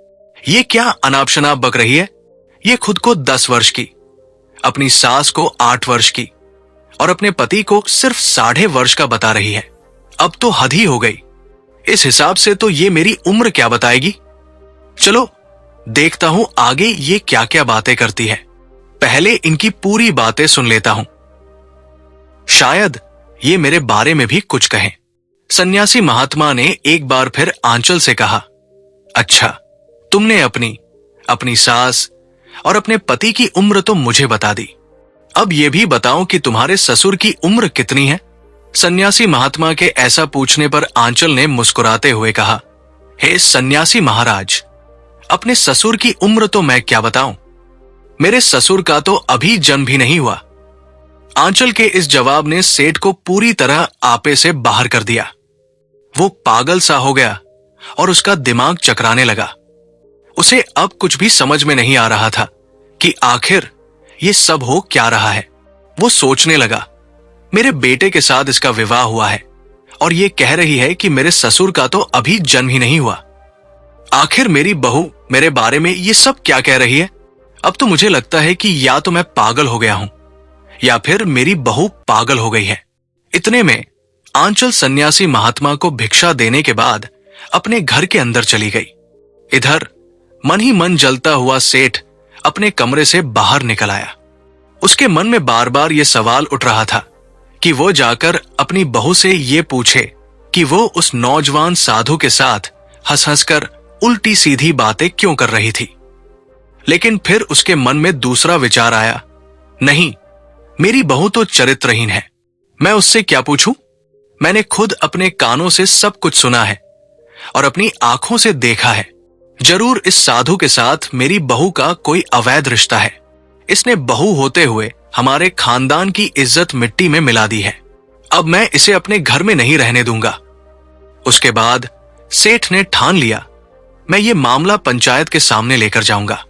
ये क्या अनाप शनाप बक रही है। ये खुद को 10 वर्ष की, अपनी सास को 8 वर्ष की और अपने पति को सिर्फ 1.5 वर्ष का बता रही है। अब तो हद ही हो गई। इस हिसाब से तो ये मेरी उम्र क्या बताएगी। चलो देखता हूं आगे ये क्या क्या बातें करती है। पहले इनकी पूरी बातें सुन लेता हूं, शायद ये मेरे बारे में भी कुछ कहें। सन्यासी महात्मा ने एक बार फिर आंचल से कहा, अच्छा, तुमने अपनी सास और अपने पति की उम्र तो मुझे बता दी, अब ये भी बताओ कि तुम्हारे ससुर की उम्र कितनी है। सन्यासी महात्मा के ऐसा पूछने पर आंचल ने मुस्कुराते हुए कहा, हे सन्यासी महाराज, अपने ससुर की उम्र तो मैं क्या बताऊं, मेरे ससुर का तो अभी जन्म भी नहीं हुआ। आंचल के इस जवाब ने सेठ को पूरी तरह आपे से बाहर कर दिया। वो पागल सा हो गया और उसका दिमाग चकराने लगा। उसे अब कुछ भी समझ में नहीं आ रहा था कि आखिर ये सब हो क्या रहा है। वो सोचने लगा, मेरे बेटे के साथ इसका विवाह हुआ है और ये कह रही है कि मेरे ससुर का तो अभी जन्म ही नहीं हुआ। आखिर मेरी बहू मेरे बारे में ये सब क्या कह रही है। अब तो मुझे लगता है कि या तो मैं पागल हो गया हूं या फिर मेरी बहू पागल हो गई है। इतने में आंचल सन्यासी महात्मा को भिक्षा देने के बाद अपने घर के अंदर चली गई। इधर मन ही मन जलता हुआ सेठ अपने कमरे से बाहर निकल आया। उसके मन में बार बार यह सवाल उठ रहा था कि वो जाकर अपनी बहू से ये पूछे कि वो उस नौजवान साधु के साथ हंस हंसकर उल्टी सीधी बातें क्यों कर रही थी। लेकिन फिर उसके मन में दूसरा विचार आया, नहीं, मेरी बहू तो चरित्रहीन है, मैं उससे क्या पूछूं। मैंने खुद अपने कानों से सब कुछ सुना है और अपनी आंखों से देखा है। जरूर इस साधु के साथ मेरी बहू का कोई अवैध रिश्ता है। इसने बहू होते हुए हमारे खानदान की इज्जत मिट्टी में मिला दी है। अब मैं इसे अपने घर में नहीं रहने दूंगा। उसके बाद सेठ ने ठान लिया, मैं ये मामला पंचायत के सामने लेकर जाऊंगा।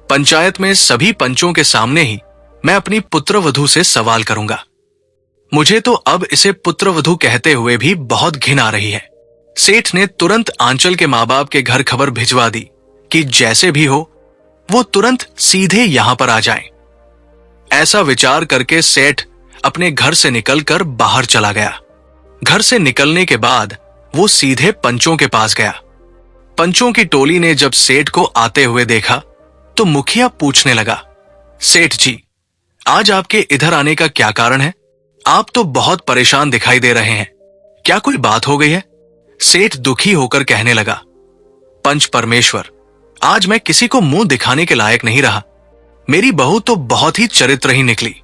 पंचायत में सभी पंचों के सामने ही मैं अपनी पुत्रवधू से सवाल करूंगा। मुझे तो अब इसे पुत्रवधू कहते हुए भी बहुत घिन आ रही है। सेठ ने तुरंत आंचल के माँ बाप के घर खबर भिजवा दी कि जैसे भी हो वो तुरंत सीधे यहां पर आ जाएं। ऐसा विचार करके सेठ अपने घर से निकलकर बाहर चला गया। घर से निकलने के बाद वो सीधे पंचों के पास गया। पंचों की टोली ने जब सेठ को आते हुए देखा तो मुखिया पूछने लगा, सेठ जी, आज आपके इधर आने का क्या कारण है? आप तो बहुत परेशान दिखाई दे रहे हैं, क्या कोई बात हो गई है? सेठ दुखी होकर कहने लगा, पंच परमेश्वर, आज मैं किसी को मुंह दिखाने के लायक नहीं रहा। मेरी बहू तो बहुत ही चरित्रहीन निकली।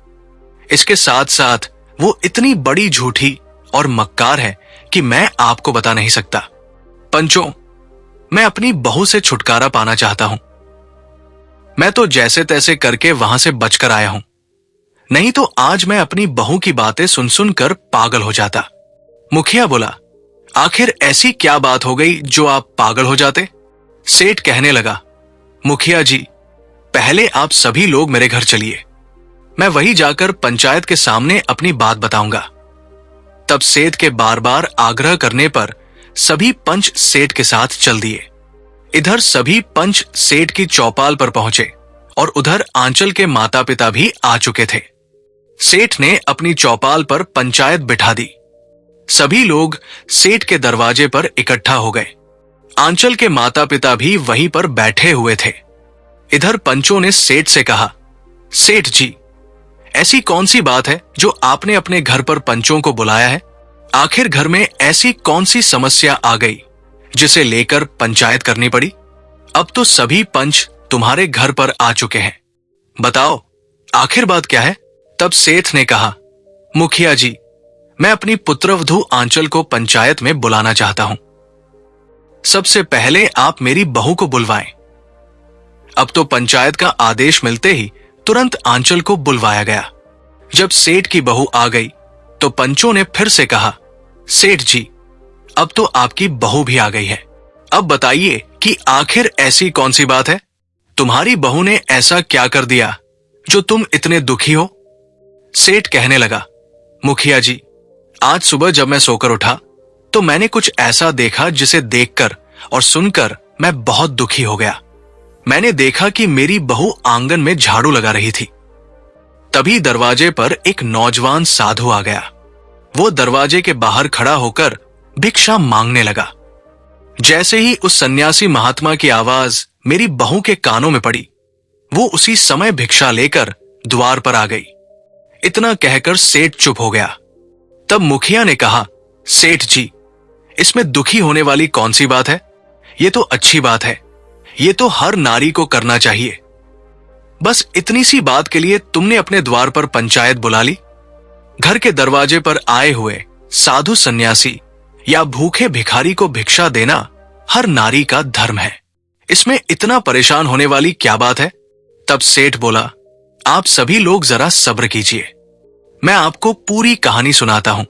इसके साथ साथ वो इतनी बड़ी झूठी और मक्कार है कि मैं आपको बता नहीं सकता। पंचों, मैं अपनी बहू से छुटकारा पाना चाहता हूं। मैं तो जैसे तैसे करके वहां से बचकर आया हूं, नहीं तो आज मैं अपनी बहू की बातें सुन सुनकर पागल हो जाता। मुखिया बोला, आखिर ऐसी क्या बात हो गई जो आप पागल हो जाते? सेठ कहने लगा, मुखिया जी, पहले आप सभी लोग मेरे घर चलिए, मैं वही जाकर पंचायत के सामने अपनी बात बताऊंगा। तब सेठ के बार बार आग्रह करने पर सभी पंच सेठ के साथ चल दिए। इधर सभी पंच सेठ की चौपाल पर पहुंचे और उधर आंचल के माता पिता भी आ चुके थे। सेठ ने अपनी चौपाल पर पंचायत बिठा दी। सभी लोग सेठ के दरवाजे पर इकट्ठा हो गए। आंचल के माता पिता भी वहीं पर बैठे हुए थे। इधर पंचों ने सेठ से कहा, सेठ जी, ऐसी कौन सी बात है जो आपने अपने घर पर पंचों को बुलाया है? आखिर घर में ऐसी कौन सी समस्या आ गई जिसे लेकर पंचायत करनी पड़ी? अब तो सभी पंच तुम्हारे घर पर आ चुके हैं, बताओ आखिर बात क्या है? तब सेठ ने कहा, मुखिया जी, मैं अपनी पुत्रवधू आंचल को पंचायत में बुलाना चाहता हूं। सबसे पहले आप मेरी बहू को बुलवाएं। अब तो पंचायत का आदेश मिलते ही तुरंत आंचल को बुलवाया गया। जब सेठ की बहू आ गई तो पंचों ने फिर से कहा, सेठ जी, अब तो आपकी बहू भी आ गई है। अब बताइए कि आखिर ऐसी कौन सी बात है? तुम्हारी बहू ने ऐसा क्या कर दिया जो तुम इतने दुखी हो? सेठ कहने लगा, मुखिया जी, आज सुबह जब मैं सोकर उठा तो मैंने कुछ ऐसा देखा जिसे देखकर और सुनकर मैं बहुत दुखी हो गया। मैंने देखा कि मेरी बहू आंगन में झाड़ू लगा रही थी। तभी दरवाजे पर एक नौजवान साधु आ गया। वो दरवाजे के बाहर खड़ा होकर भिक्षा मांगने लगा। जैसे ही उस सन्यासी महात्मा की आवाज मेरी बहू के कानों में पड़ी, वो उसी समय भिक्षा लेकर द्वार पर आ गई। इतना कहकर सेठ चुप हो गया। तब मुखिया ने कहा, सेठ जी, इसमें दुखी होने वाली कौन सी बात है? ये तो अच्छी बात है, ये तो हर नारी को करना चाहिए। बस इतनी सी बात के लिए तुमने अपने द्वार पर पंचायत बुला ली? घर के दरवाजे पर आए हुए साधु सन्यासी या भूखे भिखारी को भिक्षा देना हर नारी का धर्म है। इसमें इतना परेशान होने वाली क्या बात है? तब सेठ बोला, आप सभी लोग जरा सब्र कीजिए, मैं आपको पूरी कहानी सुनाता हूं।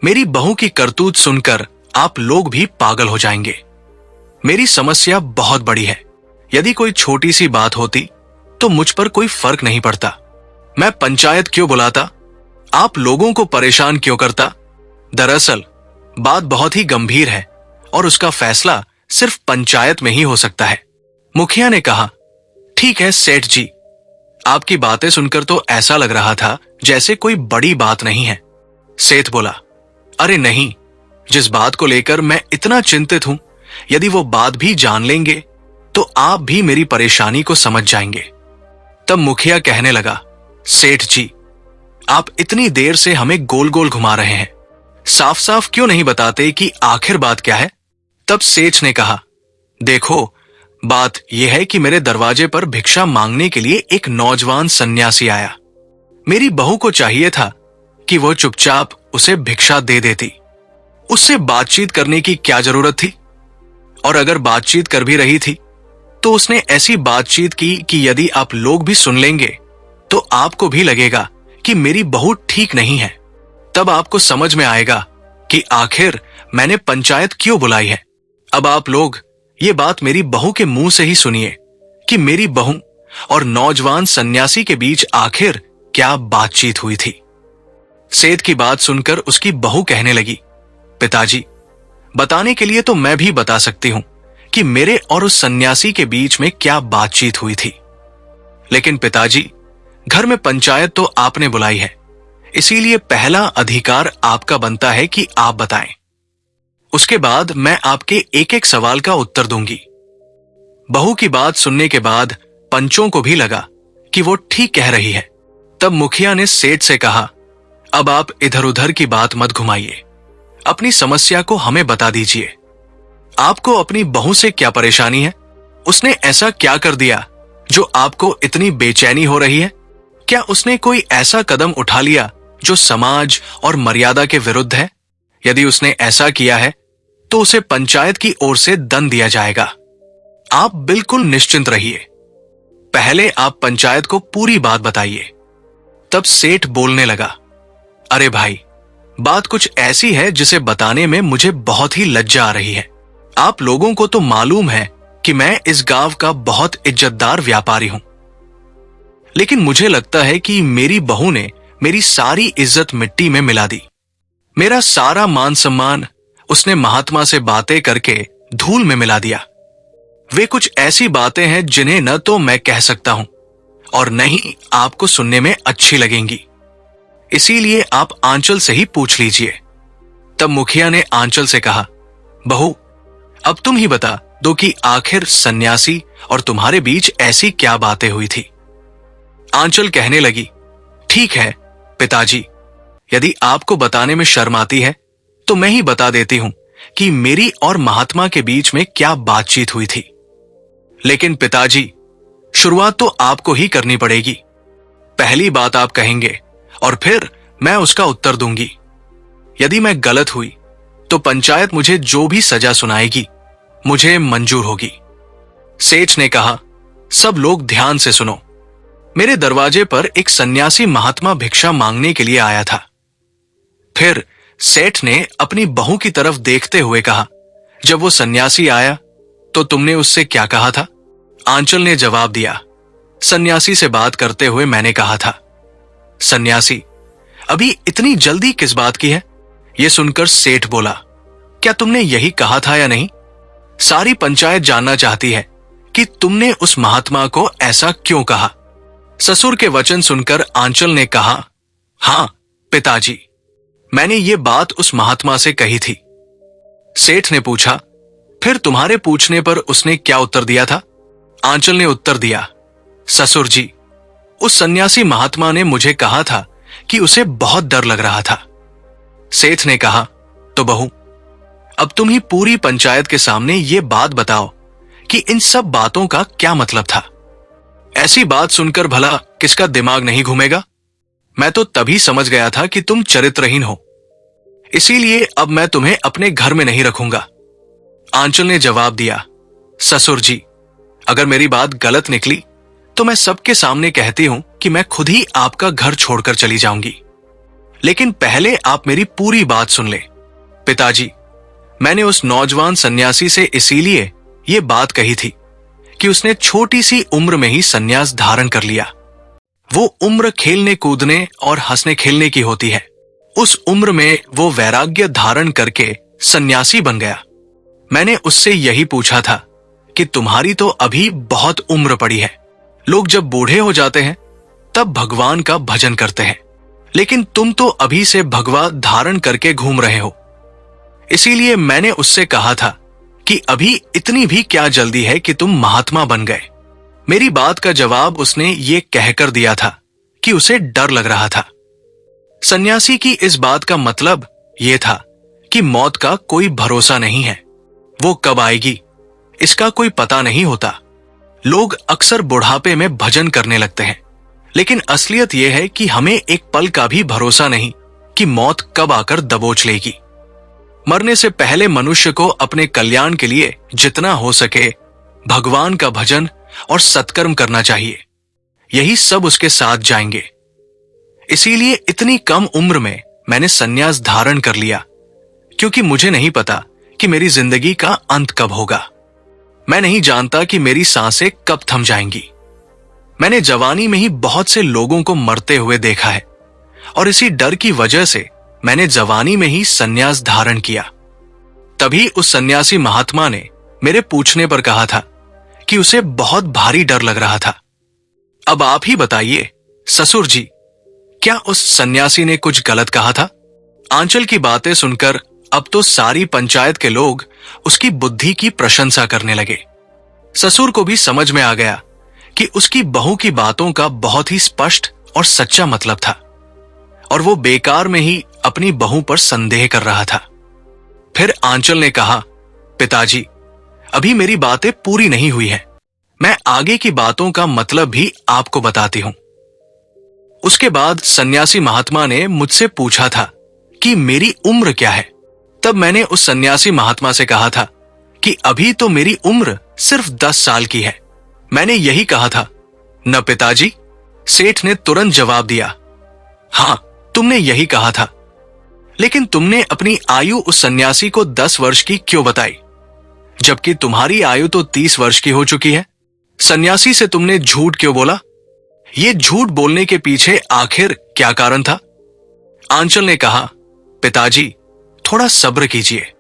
मेरी बहू की करतूत सुनकर आप लोग भी पागल हो जाएंगे। मेरी समस्या बहुत बड़ी है। यदि कोई छोटी सी बात होती तो मुझ पर कोई फर्क नहीं पड़ता। मैं पंचायत क्यों बुलाता? आप लोगों को परेशान क्यों करता? दरअसल बात बहुत ही गंभीर है और उसका फैसला सिर्फ पंचायत में ही हो सकता है। मुखिया ने कहा, ठीक है सेठ जी, आपकी बातें सुनकर तो ऐसा लग रहा था जैसे कोई बड़ी बात नहीं है। सेठ बोला, अरे नहीं, जिस बात को लेकर मैं इतना चिंतित हूं, यदि वो बात भी जान लेंगे तो आप भी मेरी परेशानी को समझ जाएंगे। तब मुखिया कहने लगा, सेठ जी, आप इतनी देर से हमें गोल गोल घुमा रहे हैं, साफ साफ क्यों नहीं बताते कि आखिर बात क्या है? तब सेठ ने कहा, देखो, बात यह है कि मेरे दरवाजे पर भिक्षा मांगने के लिए एक नौजवान सन्यासी आया। मेरी बहू को चाहिए था कि वो चुपचाप उसे भिक्षा दे देती। उससे बातचीत करने की क्या जरूरत थी? और अगर बातचीत कर भी रही थी तो उसने ऐसी बातचीत की कि यदि आप लोग भी सुन लेंगे तो आपको भी लगेगा कि मेरी बहू ठीक नहीं है। तब आपको समझ में आएगा कि आखिर मैंने पंचायत क्यों बुलाई है। अब आप लोग ये बात मेरी बहू के मुंह से ही सुनिए कि मेरी बहू और नौजवान सन्यासी के बीच आखिर क्या बातचीत हुई थी। सेठ की बात सुनकर उसकी बहू कहने लगी, पिताजी, बताने के लिए तो मैं भी बता सकती हूं कि मेरे और उस सन्यासी के बीच में क्या बातचीत हुई थी, लेकिन पिताजी, घर में पंचायत तो आपने बुलाई है, इसीलिए पहला अधिकार आपका बनता है कि आप बताएं। उसके बाद मैं आपके एक एक सवाल का उत्तर दूंगी। बहू की बात सुनने के बाद पंचों को भी लगा कि वो ठीक कह रही है। तब मुखिया ने सेठ से कहा, अब आप इधर उधर की बात मत घुमाइए, अपनी समस्या को हमें बता दीजिए। आपको अपनी बहू से क्या परेशानी है? उसने ऐसा क्या कर दिया जो आपको इतनी बेचैनी हो रही है? क्या उसने कोई ऐसा कदम उठा लिया जो समाज और मर्यादा के विरुद्ध है? यदि उसने ऐसा किया है तो उसे पंचायत की ओर से दंड दिया जाएगा। आप बिल्कुल निश्चिंत रहिए, पहले आप पंचायत को पूरी बात बताइए। तब सेठ बोलने लगा, अरे भाई, बात कुछ ऐसी है जिसे बताने में मुझे बहुत ही लज्जा आ रही है। आप लोगों को तो मालूम है कि मैं इस गांव का बहुत इज्जतदार व्यापारी हूं, लेकिन मुझे लगता है कि मेरी बहू ने मेरी सारी इज्जत मिट्टी में मिला दी। मेरा सारा मान सम्मान उसने महात्मा से बातें करके धूल में मिला दिया। वे कुछ ऐसी बातें हैं जिन्हें न तो मैं कह सकता हूं और न ही आपको सुनने में अच्छी लगेंगी, इसीलिए आप आंचल से ही पूछ लीजिए। तब मुखिया ने आंचल से कहा, बहू, अब तुम ही बता दो कि आखिर सन्यासी और तुम्हारे बीच ऐसी क्या बातें हुई थी। आंचल कहने लगी, ठीक है पिताजी, यदि आपको बताने में शर्म आती है तो मैं ही बता देती हूं कि मेरी और महात्मा के बीच में क्या बातचीत हुई थी। लेकिन पिताजी, शुरुआत तो आपको ही करनी पड़ेगी। पहली बात आप कहेंगे और फिर मैं उसका उत्तर दूंगी। यदि मैं गलत हुई तो पंचायत मुझे जो भी सजा सुनाएगी मुझे मंजूर होगी। सेठ ने कहा, सब लोग ध्यान से सुनो। मेरे दरवाजे पर एक सन्यासी महात्मा भिक्षा मांगने के लिए आया था। फिर सेठ ने अपनी बहू की तरफ देखते हुए कहा, जब वो सन्यासी आया तो तुमने उससे क्या कहा था? आंचल ने जवाब दिया, सन्यासी से बात करते हुए मैंने कहा था, सन्यासी, अभी इतनी जल्दी किस बात की है? यह सुनकर सेठ बोला, क्या तुमने यही कहा था या नहीं? सारी पंचायत जानना चाहती है कि तुमने उस महात्मा को ऐसा क्यों कहा। ससुर के वचन सुनकर आंचल ने कहा, हां पिताजी, मैंने ये बात उस महात्मा से कही थी। सेठ ने पूछा, फिर तुम्हारे पूछने पर उसने क्या उत्तर दिया था? आंचल ने उत्तर दिया, ससुर जी, उस सन्यासी महात्मा ने मुझे कहा था कि उसे बहुत डर लग रहा था। सेठ ने कहा, तो बहू, अब तुम ही पूरी पंचायत के सामने ये बात बताओ कि इन सब बातों का क्या मतलब था। ऐसी बात सुनकर भला किसका दिमाग नहीं घूमेगा? मैं तो तभी समझ गया था कि तुम चरित्रहीन हो, इसीलिए अब मैं तुम्हें अपने घर में नहीं रखूंगा। आंचल ने जवाब दिया, ससुर जी, अगर मेरी बात गलत निकली तो मैं सबके सामने कहती हूं कि मैं खुद ही आपका घर छोड़कर चली जाऊंगी। लेकिन पहले आप मेरी पूरी बात सुन ले। पिताजी, मैंने उस नौजवान सन्यासी से इसीलिए ये बात कही थी कि उसने छोटी सी उम्र में ही सन्यास धारण कर लिया। वो उम्र खेलने कूदने और हंसने खेलने की होती है। उस उम्र में वो वैराग्य धारण करके सन्यासी बन गया। मैंने उससे यही पूछा था कि तुम्हारी तो अभी बहुत उम्र पड़ी है। लोग जब बूढ़े हो जाते हैं तब भगवान का भजन करते हैं, लेकिन तुम तो अभी से भगवा धारण करके घूम रहे हो। इसीलिए मैंने उससे कहा था कि अभी इतनी भी क्या जल्दी है कि तुम महात्मा बन गए। मेरी बात का जवाब उसने ये कहकर दिया था कि उसे डर लग रहा था। सन्यासी की इस बात का मतलब यह था कि मौत का कोई भरोसा नहीं है, वो कब आएगी इसका कोई पता नहीं होता। लोग अक्सर बुढ़ापे में भजन करने लगते हैं, लेकिन असलियत यह है कि हमें एक पल का भी भरोसा नहीं कि मौत कब आकर दबोच लेगी। मरने से पहले मनुष्य को अपने कल्याण के लिए जितना हो सके भगवान का भजन और सत्कर्म करना चाहिए। यही सब उसके साथ जाएंगे। इसीलिए इतनी कम उम्र में मैंने सन्यास धारण कर लिया, क्योंकि मुझे नहीं पता कि मेरी जिंदगी का अंत कब होगा। मैं नहीं जानता कि मेरी सांसें कब थम जाएंगी। मैंने जवानी में ही बहुत से लोगों को मरते हुए देखा है और इसी डर की वजह से मैंने जवानी में ही सन्यास धारण किया। तभी उस सन्यासी महात्मा ने मेरे पूछने पर कहा था कि उसे बहुत भारी डर लग रहा था। अब आप ही बताइए ससुर जी, क्या उस सन्यासी ने कुछ गलत कहा था? आंचल की बातें सुनकर अब तो सारी पंचायत के लोग उसकी बुद्धि की प्रशंसा करने लगे। ससुर को भी समझ में आ गया कि उसकी बहू की बातों का बहुत ही स्पष्ट और सच्चा मतलब था और वो बेकार में ही अपनी बहू पर संदेह कर रहा था। फिर आंचल ने कहा, पिताजी, अभी मेरी बातें पूरी नहीं हुई है। मैं आगे की बातों का मतलब भी आपको बताती हूं। उसके बाद सन्यासी महात्मा ने मुझसे पूछा था कि मेरी उम्र क्या है। तब मैंने उस सन्यासी महात्मा से कहा था कि अभी तो मेरी उम्र सिर्फ 10 साल की है। मैंने यही कहा था न पिताजी? सेठ ने तुरंत जवाब दिया, हां, तुमने यही कहा था। लेकिन तुमने अपनी आयु उस सन्यासी को 10 वर्ष की क्यों बताई, जबकि तुम्हारी आयु तो 30 वर्ष की हो चुकी है? सन्यासी से तुमने झूठ क्यों बोला? ये झूठ बोलने के पीछे आखिर क्या कारण था? आंचल ने कहा, पिताजी, थोड़ा सब्र कीजिए।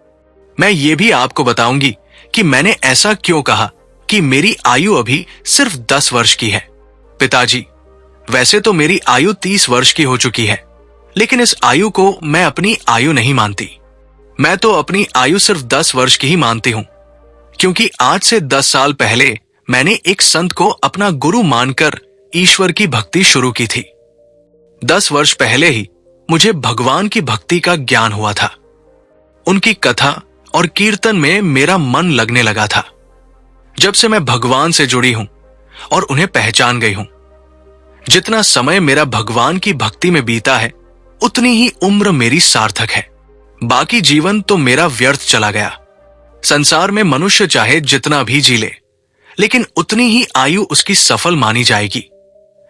मैं ये भी आपको बताऊंगी कि मैंने ऐसा क्यों कहा कि मेरी आयु अभी सिर्फ 10 वर्ष की है। पिताजी, वैसे तो मेरी आयु 30 वर्ष की हो चुकी है, लेकिन इस आयु को मैं अपनी आयु नहीं मानती। मैं तो अपनी आयु सिर्फ 10 वर्ष की ही मानती हूं, क्योंकि आज से 10 साल पहले मैंने एक संत को अपना गुरु मानकर ईश्वर की भक्ति शुरू की थी। 10 वर्ष पहले ही मुझे भगवान की भक्ति का ज्ञान हुआ था। उनकी कथा और कीर्तन में मेरा मन लगने लगा था। जब से मैं भगवान से जुड़ी हूं और उन्हें पहचान गई हूं, जितना समय मेरा भगवान की भक्ति में बीता है, उतनी ही उम्र मेरी सार्थक है। बाकी जीवन तो मेरा व्यर्थ चला गया। संसार में मनुष्य चाहे जितना भी जी ले, लेकिन उतनी ही आयु उसकी सफल मानी जाएगी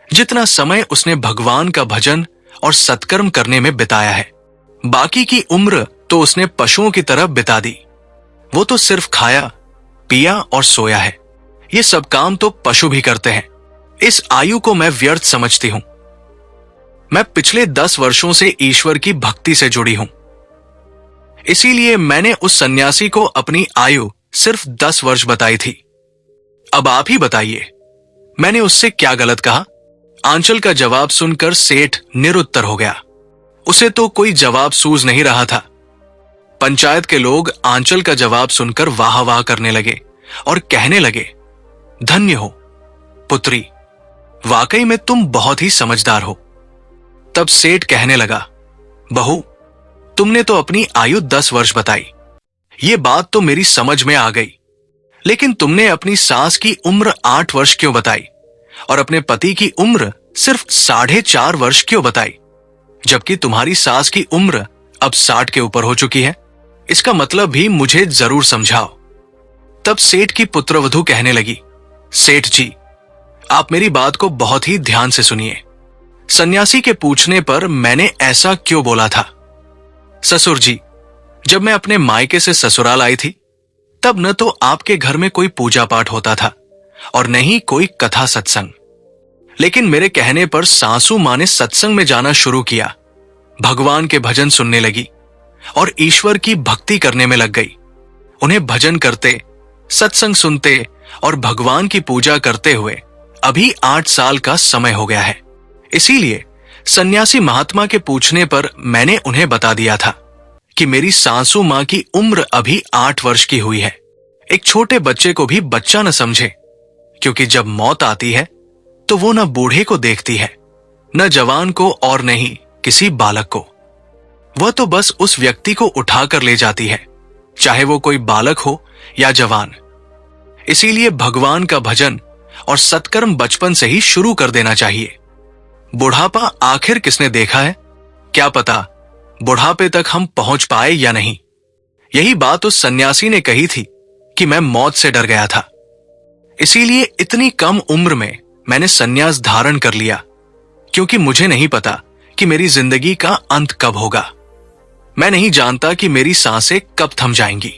जितना समय उसने भगवान का भजन और सत्कर्म करने में बिताया है। बाकी की उम्र तो उसने पशुओं की तरह बिता दी। वो तो सिर्फ खाया, पिया और सोया है। ये सब काम तो पशु भी करते हैं। इस आयु को मैं व्यर्थ समझती हूं। मैं पिछले 10 वर्षों से ईश्वर की भक्ति से जुड़ी हूं। इसीलिए मैंने उस सन्यासी को अपनी आयु सिर्फ 10 वर्ष बताई थी। अब आप ही बताइए, मैंने उससे क्या गलत कहा? आंचल का जवाब सुनकर सेठ निरुत्तर हो गया। उसे तो कोई जवाब सूझ नहीं रहा था। पंचायत के लोग आंचल का जवाब सुनकर वाह वाह करने लगे और कहने लगे, धन्य हो पुत्री, वाकई में तुम बहुत ही समझदार हो। तब सेठ कहने लगा, बहू, तुमने तो अपनी आयु 10 वर्ष बताई। ये बात तो मेरी समझ में आ गई, लेकिन तुमने अपनी सास की उम्र 8 वर्ष क्यों बताई और अपने पति की उम्र सिर्फ 4.5 वर्ष क्यों बताई, जबकि तुम्हारी सास की उम्र अब 60 के ऊपर हो चुकी है? इसका मतलब भी मुझे जरूर समझाओ। तब सेठ की पुत्रवधू कहने लगी, सेठ जी, आप मेरी बात को बहुत ही ध्यान से सुनिए। सन्यासी के पूछने पर मैंने ऐसा क्यों बोला था? ससुर जी, जब मैं अपने मायके से ससुराल आई थी, तब न तो आपके घर में कोई पूजा पाठ होता था और न ही कोई कथा सत्संग। लेकिन मेरे कहने पर सासू मां ने सत्संग में जाना शुरू किया, भगवान के भजन सुनने लगी और ईश्वर की भक्ति करने में लग गई। उन्हें भजन करते, सत्संग सुनते और भगवान की पूजा करते हुए अभी 8 साल का समय हो गया है। इसीलिए सन्यासी महात्मा के पूछने पर मैंने उन्हें बता दिया था कि मेरी सासू मां की उम्र अभी 8 वर्ष की हुई है। एक छोटे बच्चे को भी बच्चा न समझे, क्योंकि जब मौत आती है तो वो न बूढ़े को देखती है, न जवान को और न ही किसी बालक को। वह तो बस उस व्यक्ति को उठाकर ले जाती है, चाहे वो कोई बालक हो या जवान। इसीलिए भगवान का भजन और सत्कर्म बचपन से ही शुरू कर देना चाहिए। बुढ़ापा आखिर किसने देखा है? क्या पता बुढ़ापे तक हम पहुंच पाए या नहीं। यही बात उस सन्यासी ने कही थी कि मैं मौत से डर गया था। इसीलिए इतनी कम उम्र में मैंने सन्यास धारण कर लिया, क्योंकि मुझे नहीं पता कि मेरी जिंदगी का अंत कब होगा। मैं नहीं जानता कि मेरी सांसें कब थम जाएंगी।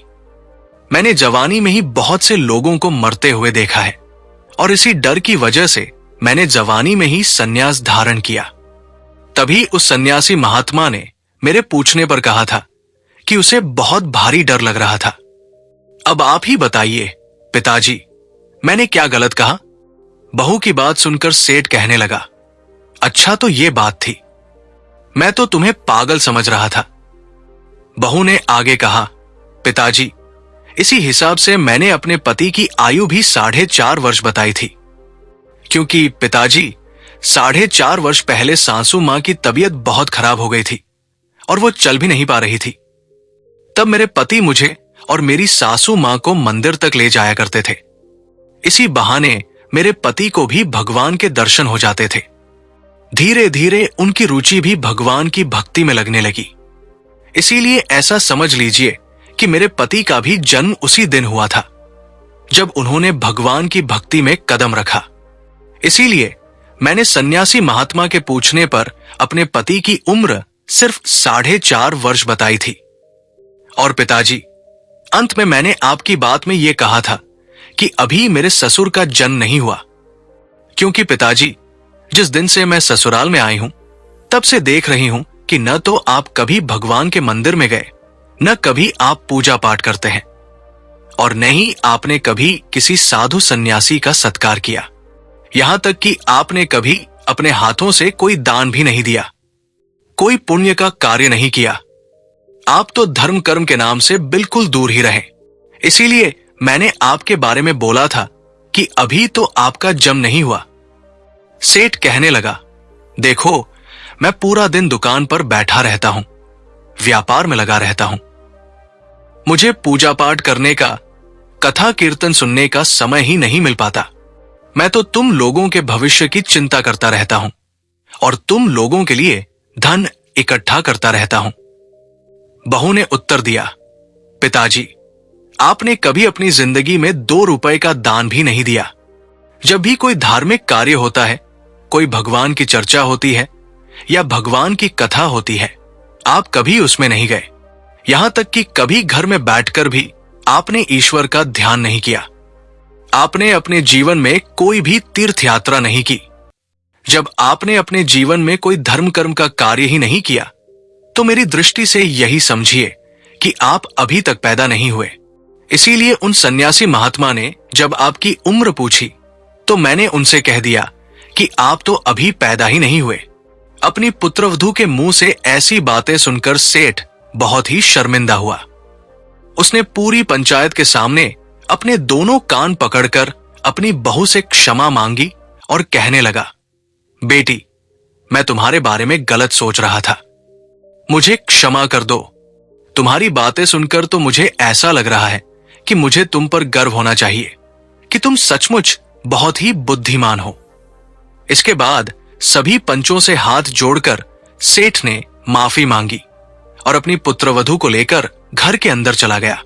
मैंने जवानी में ही बहुत से लोगों को मरते हुए देखा है और इसी डर की वजह से मैंने जवानी में ही सन्यास धारण किया। तभी उस सन्यासी महात्मा ने मेरे पूछने पर कहा था कि उसे बहुत भारी डर लग रहा था। अब आप ही बताइए पिताजी, मैंने क्या गलत कहा? बहू की बात सुनकर सेठ कहने लगा, अच्छा तो ये बात थी, मैं तो तुम्हें पागल समझ रहा था। बहू ने आगे कहा, पिताजी, इसी हिसाब से मैंने अपने पति की आयु भी 4.5 वर्ष बताई थी, क्योंकि पिताजी 4.5 वर्ष पहले सासू मां की तबीयत बहुत खराब हो गई थी और वो चल भी नहीं पा रही थी। तब मेरे पति मुझे और मेरी सासू मां को मंदिर तक ले जाया करते थे। इसी बहाने मेरे पति को भी भगवान के दर्शन हो जाते थे। धीरे धीरे उनकी रुचि भी भगवान की भक्ति में लगने लगी। इसीलिए ऐसा समझ लीजिए कि मेरे पति का भी जन्म उसी दिन हुआ था जब उन्होंने भगवान की भक्ति में कदम रखा। इसीलिए मैंने सन्यासी महात्मा के पूछने पर अपने पति की उम्र सिर्फ 4.5 वर्ष बताई थी। और पिताजी, अंत में मैंने आपकी बात में यह कहा था कि अभी मेरे ससुर का जन्म नहीं हुआ, क्योंकि पिताजी, जिस दिन से मैं ससुराल में आई हूं तब से देख रही हूं कि न तो आप कभी भगवान के मंदिर में गए, न कभी आप पूजा पाठ करते हैं और न ही आपने कभी किसी साधु सन्यासी का सत्कार किया। यहां तक कि आपने कभी अपने हाथों से कोई दान भी नहीं दिया, कोई पुण्य का कार्य नहीं किया। आप तो धर्म कर्म के नाम से बिल्कुल दूर ही रहे। इसीलिए मैंने आपके बारे में बोला था कि अभी तो आपका जम नहीं हुआ। सेठ कहने लगा, देखो, मैं पूरा दिन दुकान पर बैठा रहता हूं, व्यापार में लगा रहता हूं। मुझे पूजा पाठ करने का, कथा कीर्तन सुनने का समय ही नहीं मिल पाता। मैं तो तुम लोगों के भविष्य की चिंता करता रहता हूं और तुम लोगों के लिए धन इकट्ठा करता रहता हूं। बहू ने उत्तर दिया, पिताजी, आपने कभी अपनी जिंदगी में 2 रुपए का दान भी नहीं दिया। जब भी कोई धार्मिक कार्य होता है, कोई भगवान की चर्चा होती है या भगवान की कथा होती है, आप कभी उसमें नहीं गए। यहां तक कि कभी घर में बैठकर भी आपने ईश्वर का ध्यान नहीं किया। आपने अपने जीवन में कोई भी तीर्थ यात्रा नहीं की। जब आपने अपने जीवन में कोई धर्म कर्म का कार्य ही नहीं किया, तो मेरी दृष्टि से यही समझिए कि आप अभी तक पैदा नहीं हुए। इसीलिए उन सन्यासी महात्मा ने जब आपकी उम्र पूछी, तो मैंने उनसे कह दिया कि आप तो अभी पैदा ही नहीं हुए। अपनी पुत्रवधू के मुंह से ऐसी बातें सुनकर सेठ बहुत ही शर्मिंदा हुआ। उसने पूरी पंचायत के सामने अपने दोनों कान पकड़कर अपनी बहू से क्षमा मांगी और कहने लगा, बेटी, मैं तुम्हारे बारे में गलत सोच रहा था, मुझे क्षमा कर दो। तुम्हारी बातें सुनकर तो मुझे ऐसा लग रहा है कि मुझे तुम पर गर्व होना चाहिए कि तुम सचमुच बहुत ही बुद्धिमान हो। इसके बाद सभी पंचों से हाथ जोड़कर सेठ ने माफी मांगी और अपनी पुत्रवधू को लेकर घर के अंदर चला गया।